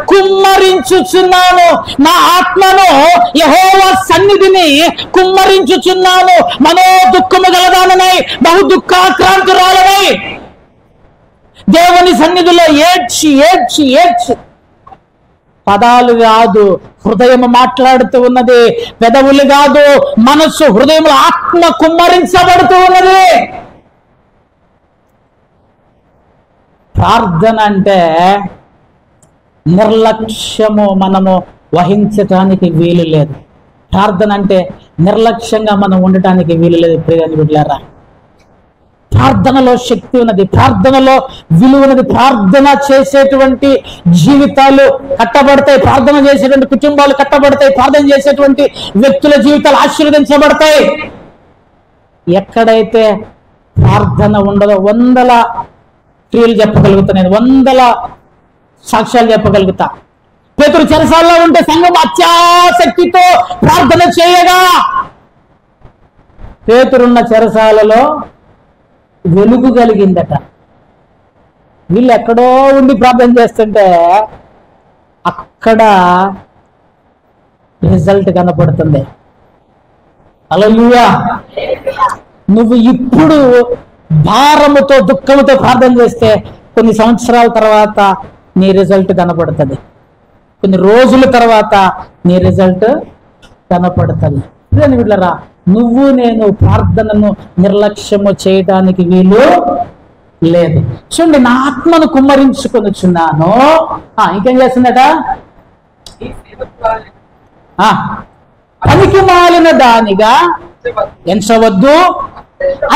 కుమ్మరించుచున్నాను. నా ఆత్మను యెహోవా సన్నిధిని కుమ్మరించుచున్నాను. మనో దుఃఖము గలదాననై బహు దుఃఖాక్రాంతురాలనై దేవుని సన్నిధిలో ఏడ్చి ఏడ్చి ఏడ్చి, పదాలు కాదు హృదయం మాట్లాడుతూ ఉన్నది, పెదవులు కాదు మనస్సు, హృదయంలో ఆత్మ కుమ్మరించబడుతూ ఉన్నది. ప్రార్థన అంటే నిర్లక్ష్యము మనము వహించటానికి వీలు లేదు. ప్రార్థన అంటే నిర్లక్ష్యంగా మనం ఉండటానికి వీలు లేదు. ప్రియని బిడ్డలారా, ప్రార్థనలో శక్తి ఉన్నది, ప్రార్థనలో విలువ ఉన్నది. ప్రార్థన చేసేటువంటి జీవితాలు కట్టబడతాయి, ప్రార్థన చేసేటువంటి కుటుంబాలు కట్టబడతాయి, ప్రార్థన చేసేటువంటి వ్యక్తుల జీవితాలు ఆశీర్వదించబడతాయి. ఎక్కడైతే ప్రార్థన ఉండదో 100 క్రియలు చెప్పగలుగుతా, నేను 100 సాక్ష్యాలు చెప్పగలుగుతా. పేతురు చెరసాల్లో ఉంటే సంఘం అత్యాసక్తితో ప్రార్థన చేయగా, పేతురున్న చెరసాలలో వెలుగు కలిగిందట. వీళ్ళు ఎక్కడో ఉండి ప్రార్థన చేస్తుంటే అక్కడ రిజల్ట్ కనపడుతుంది. హల్లెలూయా. నువ్వు ఇప్పుడు భారముతో దుఃఖముతో ప్రార్థన చేస్తే కొన్ని సంవత్సరాల తర్వాత నీ రిజల్ట్ కనపడుతుంది, కొన్ని రోజుల తర్వాత నీ రిజల్ట్ కనపడుతుంది. వీళ్ళరా, నువ్వు నేను ప్రార్థనను నిర్లక్ష్యము చేయడానికి వీలు లేదు. చూడండి, నా ఆత్మను కుమ్మరించుకొనిచున్నాను. ఇంకేం చేస్తుందట? పనికి మాలిన దానిగా ఎంచవద్దు,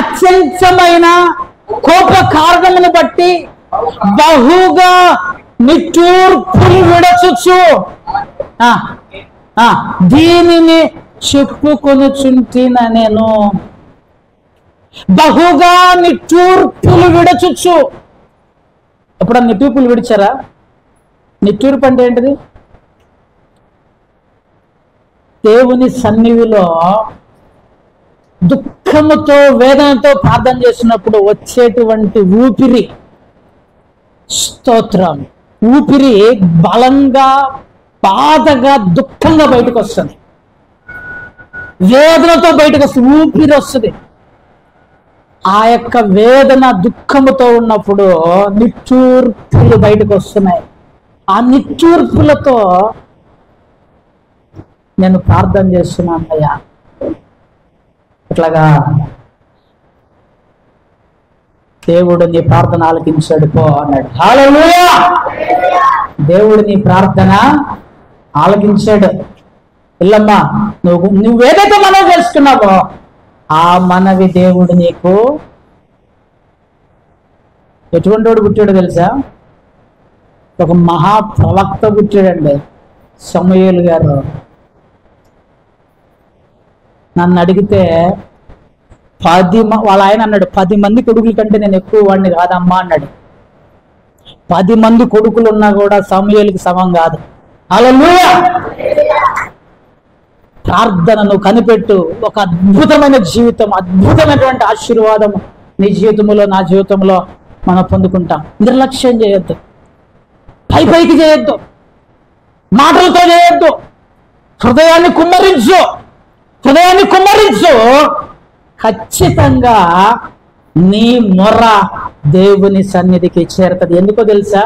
అత్యంతమైన కోప కారణమును బట్టి బహుగా నిట్టూర్పులు విడచుచు దీనిని చెప్పుకొనుచుంటిన నేను. బహుగా నిట్టూర్పులు విడచుచు. ఎప్పుడన్నా నిట్టూర్పులు విడిచారా? నిట్టూర్పు అంటే ఏంటిది? దేవుని సన్నిధిలో దుఃఖముతో వేదనతో ప్రార్థన చేసినప్పుడు వచ్చేటువంటి ఊపిరి, స్తోత్రం, ఊపిరి బలంగా, బాధగా, దుఃఖంగా బయటకు వస్తుంది. వేదనతో బయటకు వస్తుంది, ఊపిరి వస్తుంది. ఆ యొక్క వేదన దుఃఖముతో ఉన్నప్పుడు నిట్టూర్పులు బయటకు వస్తున్నాయి. ఆ నిట్టూర్పులతో నేను ప్రార్థన చేస్తున్నాను అయ్యా, ఇట్లాగా దేవుడు నీ ప్రార్థన ఆలకించాడు పో అన్నాడు. హల్లెలూయా! దేవుడు నీ ప్రార్థన ఆలకించాడు. ఇల్లమ్మా, నువ్వేదైతే మనవి చేస్తున్నావో ఆ మనవి దేవుడు నీకు ఎటువంటి వాడు పుట్టాడు తెలుసా? ఒక మహాప్రవక్త పుట్టాడండి, సమూయేలు గారు. నన్ను అడిగితే వాళ్ళ ఆయన అన్నాడు, 10 మంది కొడుకుల కంటే నేను ఎక్కువ వాడిని కాదమ్మా అన్నాడు. 10 మంది కొడుకులు ఉన్నా కూడా సమూయేలుకి సమం కాదు. హల్లెలూయా! ప్రార్థనను కనిపెట్టు. ఒక అద్భుతమైన జీవితం, అద్భుతమైనటువంటి ఆశీర్వాదం నీ జీవితంలో, నా జీవితంలో మనం పొందుకుంటాం. నిర్లక్ష్యం చేయొద్దు, పైకి చేయొద్దు, మాటలతో చేయొద్దు. హృదయాన్ని కుమ్మరించు. ఖచ్చితంగా నీ మొర దేవుని సన్నిధికి చేరుతుంది. ఎందుకో తెలుసా?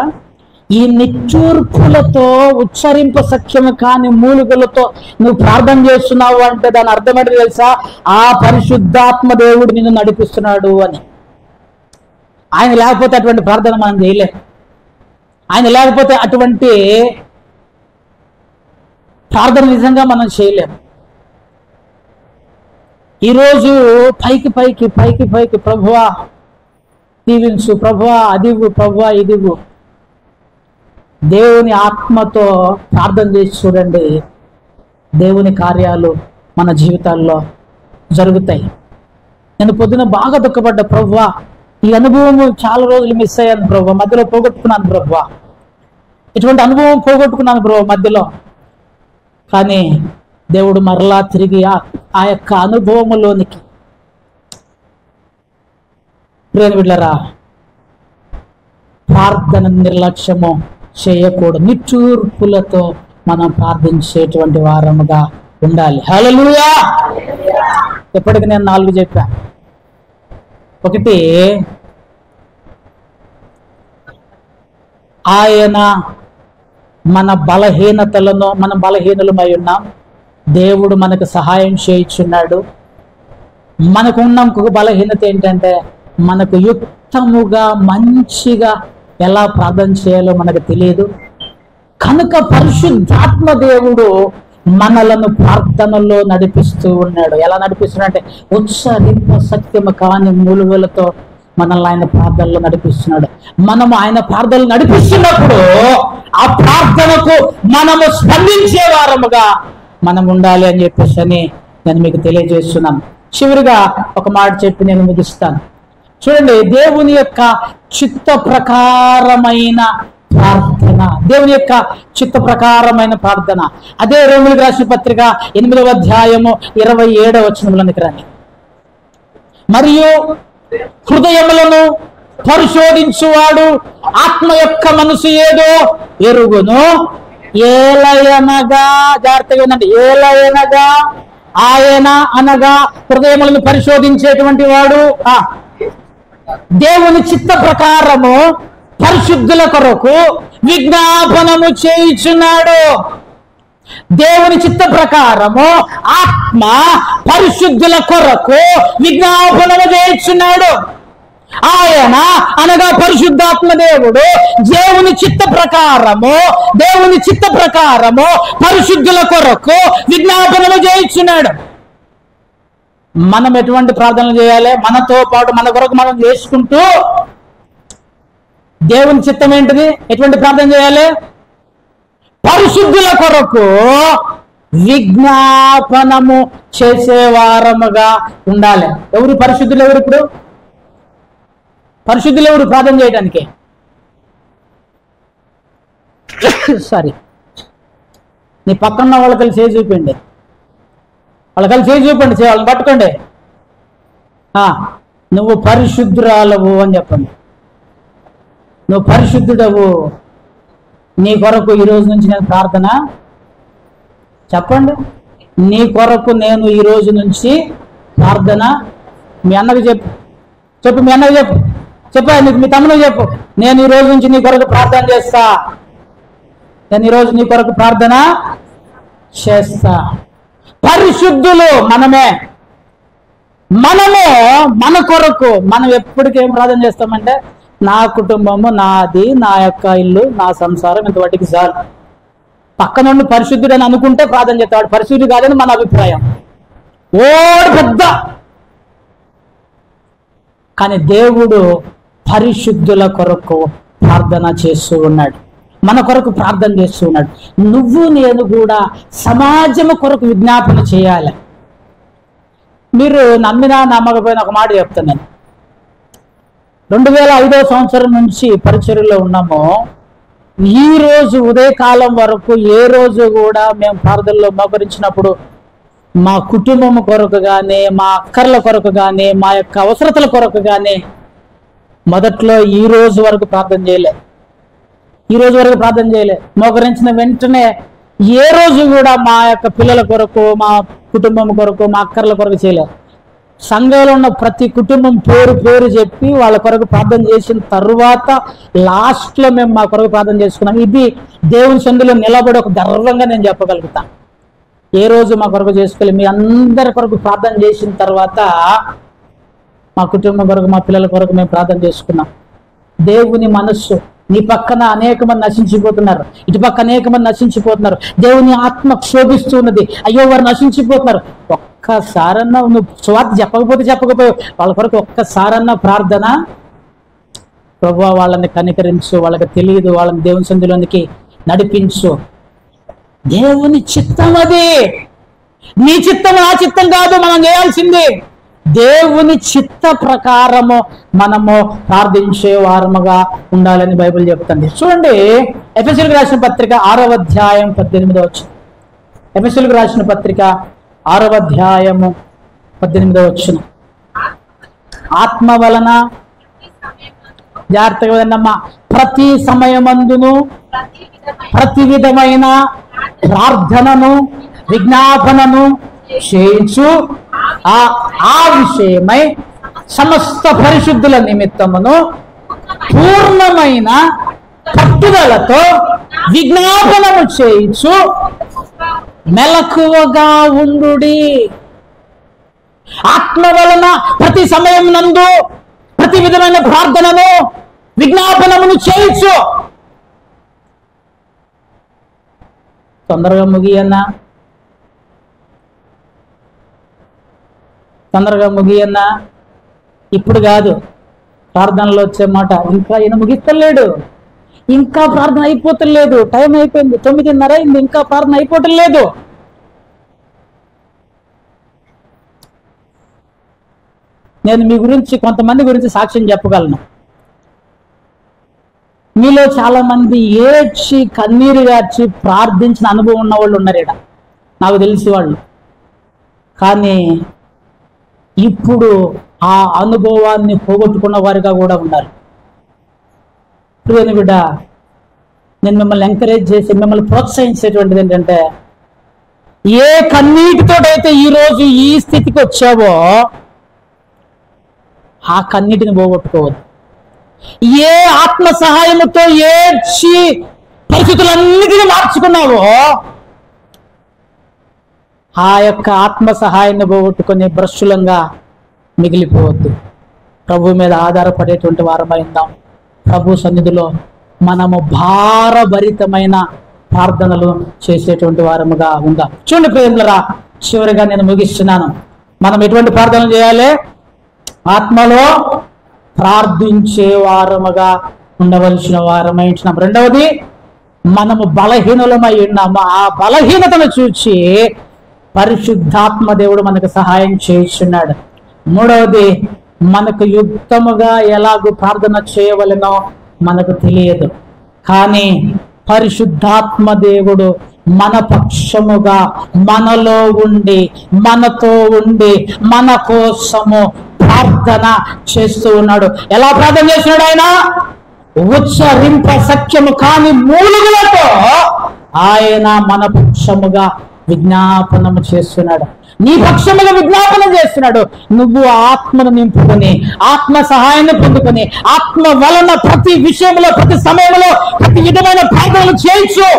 ఈ నిట్టూర్పులతో, ఉచ్చరింప సఖ్యము కాని మూలుగులతో నువ్వు ప్రార్థన చేస్తున్నావు అంటే దాని అర్థం ఏంటో తెలుసా? ఆ పరిశుద్ధాత్మ దేవుడు నిన్ను నడిపిస్తున్నాడు అని. ఆయన లేకపోతే అటువంటి ప్రార్థన మనం చేయలేం. ఆయన లేకపోతే అటువంటి ప్రార్థన నిజంగా మనం చేయలేం. ఈరోజు పైకి ప్రభువా దీవించు, ప్రభువా అదివు, ప్రభువా ఇదివు. దేవుని ఆత్మతో ప్రార్థన చేసి చూడండి, దేవుని కార్యాలు మన జీవితాల్లో జరుగుతాయి. నేను పొద్దున బాగా దుఃఖపడ్డా, ప్రభువా ఈ అనుభవం చాలా రోజులు మిస్ అయ్యాను ప్రభువా, మధ్యలో పోగొట్టుకున్నాను ప్రభువా, ఇటువంటి అనుభవం పోగొట్టుకున్నాను ప్రభువా మధ్యలో. కానీ దేవుడు మరలా తిరిగి ఆ యొక్క అనుభవములోనికి ప్రేమ బిడ్డలారా, ప్రార్థన నిర్లక్ష్యము చేయకూడదు. నిట్టూర్పులతో మనం ప్రార్థించేటువంటి వారముగా ఉండాలి. హల్లెలూయా! ఎప్పటికి నేను 4 చెప్పా. ఒకటి, ఆయన మన బలహీనతలను, మనం బలహీనులమై ఉన్నాం, దేవుడు మనకు సహాయం చేయించున్నాడు. మనకున్న ఇంకొక బలహీనత ఏంటంటే మనకు యుక్తముగా మంచిగా ఎలా ప్రార్థన చేయాలో మనకు తెలియదు. కనుక పరిశుద్ధాత్మ దేవుడు మనలను ప్రార్థనలో నడిపిస్తూ ఉన్నాడు. ఎలా నడిపిస్తున్నాడంటే ఉత్సరింప సత్యము కాని మూలుగులతో మనల్ని ఆయన ప్రార్థనలో నడిపిస్తున్నాడు. మనము ఆయన ప్రార్థనలు నడిపిస్తున్నప్పుడు ఆ ప్రార్థనకు మనము స్పందించే వారముగా మనం ఉండాలి అని చెప్పేసి నేను మీకు తెలియజేస్తున్నాను. చివరిగా ఒక మాట చెప్పి నేను ముగిస్తాను. చూడండి, దేవుని యొక్క చిత్త ప్రకారమైన ప్రార్థన, దేవుని యొక్క చిత్త ప్రకారమైన ప్రార్థన. అదే రోమీయులకు రాసిన పత్రిక 8వ అధ్యాయము 27వ వచనంలోనికి రండి. మరియు హృదయములను పరిశోధించువాడు ఆత్మ యొక్క మనసు ఏదో ఎరుగును, ఏలయనగా, జాగ్రత్తగా ఉందండి, ఏలయనగా ఆయన అనగా హృదయములను పరిశోధించేటువంటి వాడు దేవుని చిత్త ప్రకారము పరిశుద్ధుల కొరకు విజ్ఞాపనము చేయుచున్నాడు. దేవుని చిత్త ప్రకారము ఆత్మ పరిశుద్ధుల కొరకు విజ్ఞాపనము చేయుచున్నాడు. ఆయన అనగా పరిశుద్ధాత్మ దేవుడు దేవుని చిత్త ప్రకారము పరిశుద్ధుల కొరకు విజ్ఞాపనము చేయుచున్నాడు. మనం ఎటువంటి ప్రార్థనలు చేయాలి? మనతో పాటు మన కొరకు మనం చేసుకుంటూ దేవుని చిత్తం ఏంటిది? ఎటువంటి ప్రార్థన చేయాలి? పరిశుద్ధుల కొరకు విజ్ఞాపనము చేసేవారముగా ఉండాలి. ఎవరు పరిశుద్ధులు? ఎవరు ఇప్పుడు పరిశుద్ధులు? ఎవరు ప్రార్థన చేయడానికి? సారీ, నీ పక్కన వాళ్ళకి చేయి చూపండి, వాళ్ళకి చేయి చూపండి, వాళ్ళని పట్టుకోండి. నువ్వు పరిశుద్ధురాలవు అని చెప్పండి. నువ్వు పరిశుద్ధుడవు, నీ కొరకు ఈ రోజు నుంచి నేను ప్రార్థన చెప్పండి. నీ కొరకు నేను ఈ రోజు నుంచి ప్రార్థన. మీ అన్నకి చెప్పు, మీ అన్నకి చెప్పు, మీ తమ్ముడికి చెప్పు, నేను ఈ రోజు నుంచి నీ కొరకు ప్రార్థన చేస్తా, నేను ఈరోజు నీ కొరకు ప్రార్థన చేస్తా. పరిశుద్ధులు మనము మన కొరకు మనం ఎప్పటికేం ప్రార్థన చేస్తామంటే, నా కుటుంబము, నాది, నా యొక్క ఇల్లు, నా సంసారం, ఇంతవాటికి చాలు. పక్కన నుండి పరిశుద్ధుడు అని అనుకుంటే ప్రార్థన చేస్తాడు, పరిశుద్ధుడు కాదని మన అభిప్రాయం. పెద్ద కానీ దేవుడు పరిశుద్ధుల కొరకు ప్రార్థన చేస్తూ ఉన్నాడు, మన కొరకు ప్రార్థన చేస్తూ ఉన్నాడు. నువ్వు నేను కూడా సమాజం కొరకు విజ్ఞాపన చేయాలి. మీరు నమ్మినా నమ్మకపోయినా ఒక మాట చెప్తాను. నేను 2005 సంవత్సరం నుంచి పరిచర్యలో ఉన్నాము. ఈ రోజు ఉదయకాలం వరకు ఏ రోజు కూడా మేము ప్రార్థనలో మోకరించినప్పుడు మా కుటుంబం కొరకు కానీ, మా అక్కర్ల కొరకు కానీ, మా యొక్క అవసరతల కొరకు కానీ మొదట్లో ఈ రోజు వరకు ప్రార్థన చేయలే. మోకరించిన వెంటనే ఏ రోజు కూడా మా యొక్క పిల్లల కొరకు, మా కుటుంబం కొరకు, మా అక్కర్ల కొరకు చేయలేదు. సంఘంలో ఉన్న ప్రతి కుటుంబం పేరు చెప్పి వాళ్ళ కొరకు ప్రార్థన చేసిన తర్వాత లాస్ట్లో మేము మా కొరకు ప్రార్థన చేసుకున్నాం. ఇది దేవుని సన్నిధిలో నిలబడి ఒక గర్వంగా నేను చెప్పగలుగుతాను. ఏ రోజు మా కొరకు చేసుకోలేదు, మీ అందరి కొరకు ప్రార్థన చేసిన తర్వాత మా కుటుంబం కొరకు, మా పిల్లల కొరకు మేము ప్రార్థన చేసుకున్నాం. దేవుని మనస్సు, నీ పక్కన అనేక మంది నశించిపోతున్నారు, ఇటు పక్క అనేక మంది నశించిపోతున్నారు. దేవుని ఆత్మ క్షోభిస్తున్నది, అయ్యో వారు నశించిపోతున్నారు. ఒక్కసారన్నా నువ్వు స్వార్థ చెప్పకపోయావు వాళ్ళ కొరకు ఒక్కసారన్నా ప్రార్థన, ప్రభువా వాళ్ళని కనికరించు, వాళ్ళకి తెలియదు, వాళ్ళని దేవుని సన్నిధిలోనికి నడిపించు. దేవుని చిత్తం అది, నీ చిత్తం నా చిత్తం కాదు. మనం చేయాల్సింది దేవుని చిత్త ప్రకారము మనము ప్రార్థించే వారముగా ఉండాలని బైబిల్ చెప్తుంది. చూడండి, ఎఫెసీయులకు రాసిన పత్రిక 6వ అధ్యాయం 18వ వచనం. ఎఫెసీయులకు రాసిన పత్రిక 6వ అధ్యాయము 18వ వచనం. ఆత్మ వలన, జాగ్రత్తగా వినండమ్మా, ప్రతి సమయమందును ప్రతి విధమైన ప్రార్థనను విజ్ఞాపనను చేయించు ఆ విషయమై సమస్త పరిశుద్ధుల నిమిత్తమును పూర్ణమైన పట్టుదలతో విజ్ఞాపనము చేయించు మెలకువగా ఉండుడి. ఆత్మ వలన ప్రతి సమయం నందు ప్రతి విధమైన ప్రార్థనను విజ్ఞాపనమును చేయించు. తొందరగా ముగియన్నా, ఇప్పుడు కాదు. ప్రార్థనలో వచ్చే మాట, ఇంకా ఈయన ముగిస్తలేడు, ఇంకా ప్రార్థన అయిపోతలేదు, టైం అయిపోయింది, 9:30 అయింది, ఇంకా ప్రార్థన అయిపోవటం లేదు. నేను మీ గురించి, కొంతమంది గురించి సాక్ష్యం చెప్పగలను. మీలో చాలా మంది ఏడ్చి కన్నీరు గార్చి ప్రార్థించిన అనుభవం ఉన్న వాళ్ళు ఉన్నారు ఇక్కడ, నాకు తెలిసి వాళ్ళు. కానీ ఇప్పుడు ఆ అనుభవాన్ని పోగొట్టుకున్న వారిగా కూడా ఉన్నారు. ప్రియని బిడ్డ, నేను మిమ్మల్ని ఎంకరేజ్ చేసి మిమ్మల్ని ప్రోత్సహించేటువంటిది ఏంటంటే, ఏ కన్నీటితోటైతే ఈరోజు ఈ స్థితికి వచ్చావో ఆ కన్నీటిని పోగొట్టుకోవద్దు. ఏ ఆత్మ సహాయముతో ఏడ్చి పరిస్థితులన్నిటినీ మార్చుకున్నావో ఆ యొక్క ఆత్మ సహాయాన్ని పోగొట్టుకుని భ్రష్టులంగా మిగిలిపోవద్దు. ప్రభు మీద ఆధారపడేటువంటి వారమైందాం. ప్రభు సన్నిధిలో మనము భారభరితమైన ప్రార్థనలు చేసేటువంటి వారముగా ఉందాం. చూడండి ప్రియులారా, చివరిగా నేను ముగిస్తున్నాను. మనం ఎటువంటి ప్రార్థనలు చేయాలి? ఆత్మలో ప్రార్థించే వారముగా ఉండవలసిన వారమై ఉంటున్నాం. రెండవది, మనము బలహీనులమై ఉన్నాము. ఆ బలహీనతను చూచి పరిశుద్ధాత్మ దేవుడు మనకు సహాయం చేస్తున్నాడు. మూడవది, మనకు యుక్తముగా ఎలాగూ ప్రార్థన చేయవలనో మనకు తెలియదు, కానీ పరిశుద్ధాత్మ దేవుడు మన పక్షముగా మనలో ఉండి మనతో ఉండి మన కోసము ప్రార్థన చేస్తూ ఉన్నాడు. ఎలా ప్రార్థన చేస్తున్నాడు ఆయన? ఉచ్చరింప సఖ్యము కాని మూలుగులతో ఆయన మన పక్షముగా విజ్ఞాపనము చేస్తున్నాడు. నీ పక్షముగా విజ్ఞాపన చేస్తున్నాడు. నువ్వు ఆత్మను నింపుకొని ఆత్మ సహాయాన్ని పొందుకొని ఆత్మ వలన ప్రతి విషయంలో ప్రతి సమయంలో ప్రతి విధమైన ప్రార్థనలు చేయొచ్చు.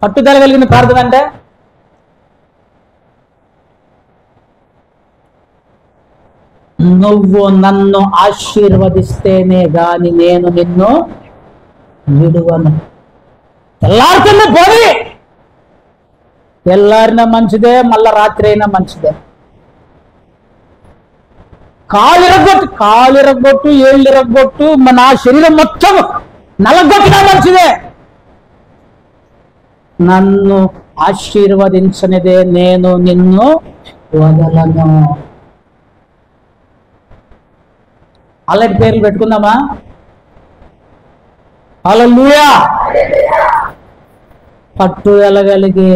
పట్టుదల కలిగిన ప్రార్థన అంటే నువ్వు నన్ను ఆశీర్వదిస్తేనే గాని నేను నిన్ను విడువను. తెల్లారికన్నా పోనీ, తెల్లారినా మంచిదే, మళ్ళా రాత్రి అయినా మంచిదే. కాలు ఇరగొట్టు ఏళ్ళు ఇరగొట్టు నా శరీరం మొత్తం నలగొట్టినా మంచిదే. నన్ను ఆశీర్వదించనిదే నేను నిన్ను వదలను. అలాంటి పేర్లు పెట్టుకుందామా? హల్లెలూయా. పట్టుదలగలిగి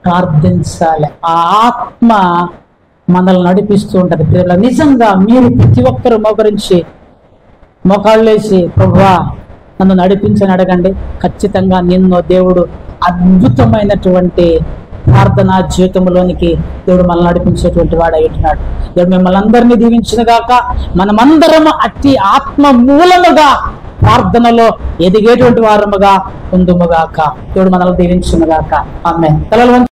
ప్రార్థించాలి. ఆ ఆత్మ మనల్ని నడిపిస్తూ ఉంటది. ప్రియుల, నిజంగా మీరు ప్రతి ఒక్కరు మోకరించి మోకాళ్ళేసి ప్రభువా నన్ను నడిపించని అడగండి. ఖచ్చితంగా నిన్ను దేవుడు అద్భుతమైనటువంటి ప్రార్థనా జీవితంలోనికి దేవుడు మనల్ని నడిపించేటువంటి వాడు అయ్యుంటున్నాడు. దేవుడు మిమ్మల్ని అందరినీ దీవించిన గాక. మనమందరము అట్టి ఆత్మ మూలముగా ప్రార్థనలో ఎదిగేటువంటి వారముగా ఉందుముగాక. దేవుడు మనల్ని దీవించును గాక. ఆమేన్. తలలు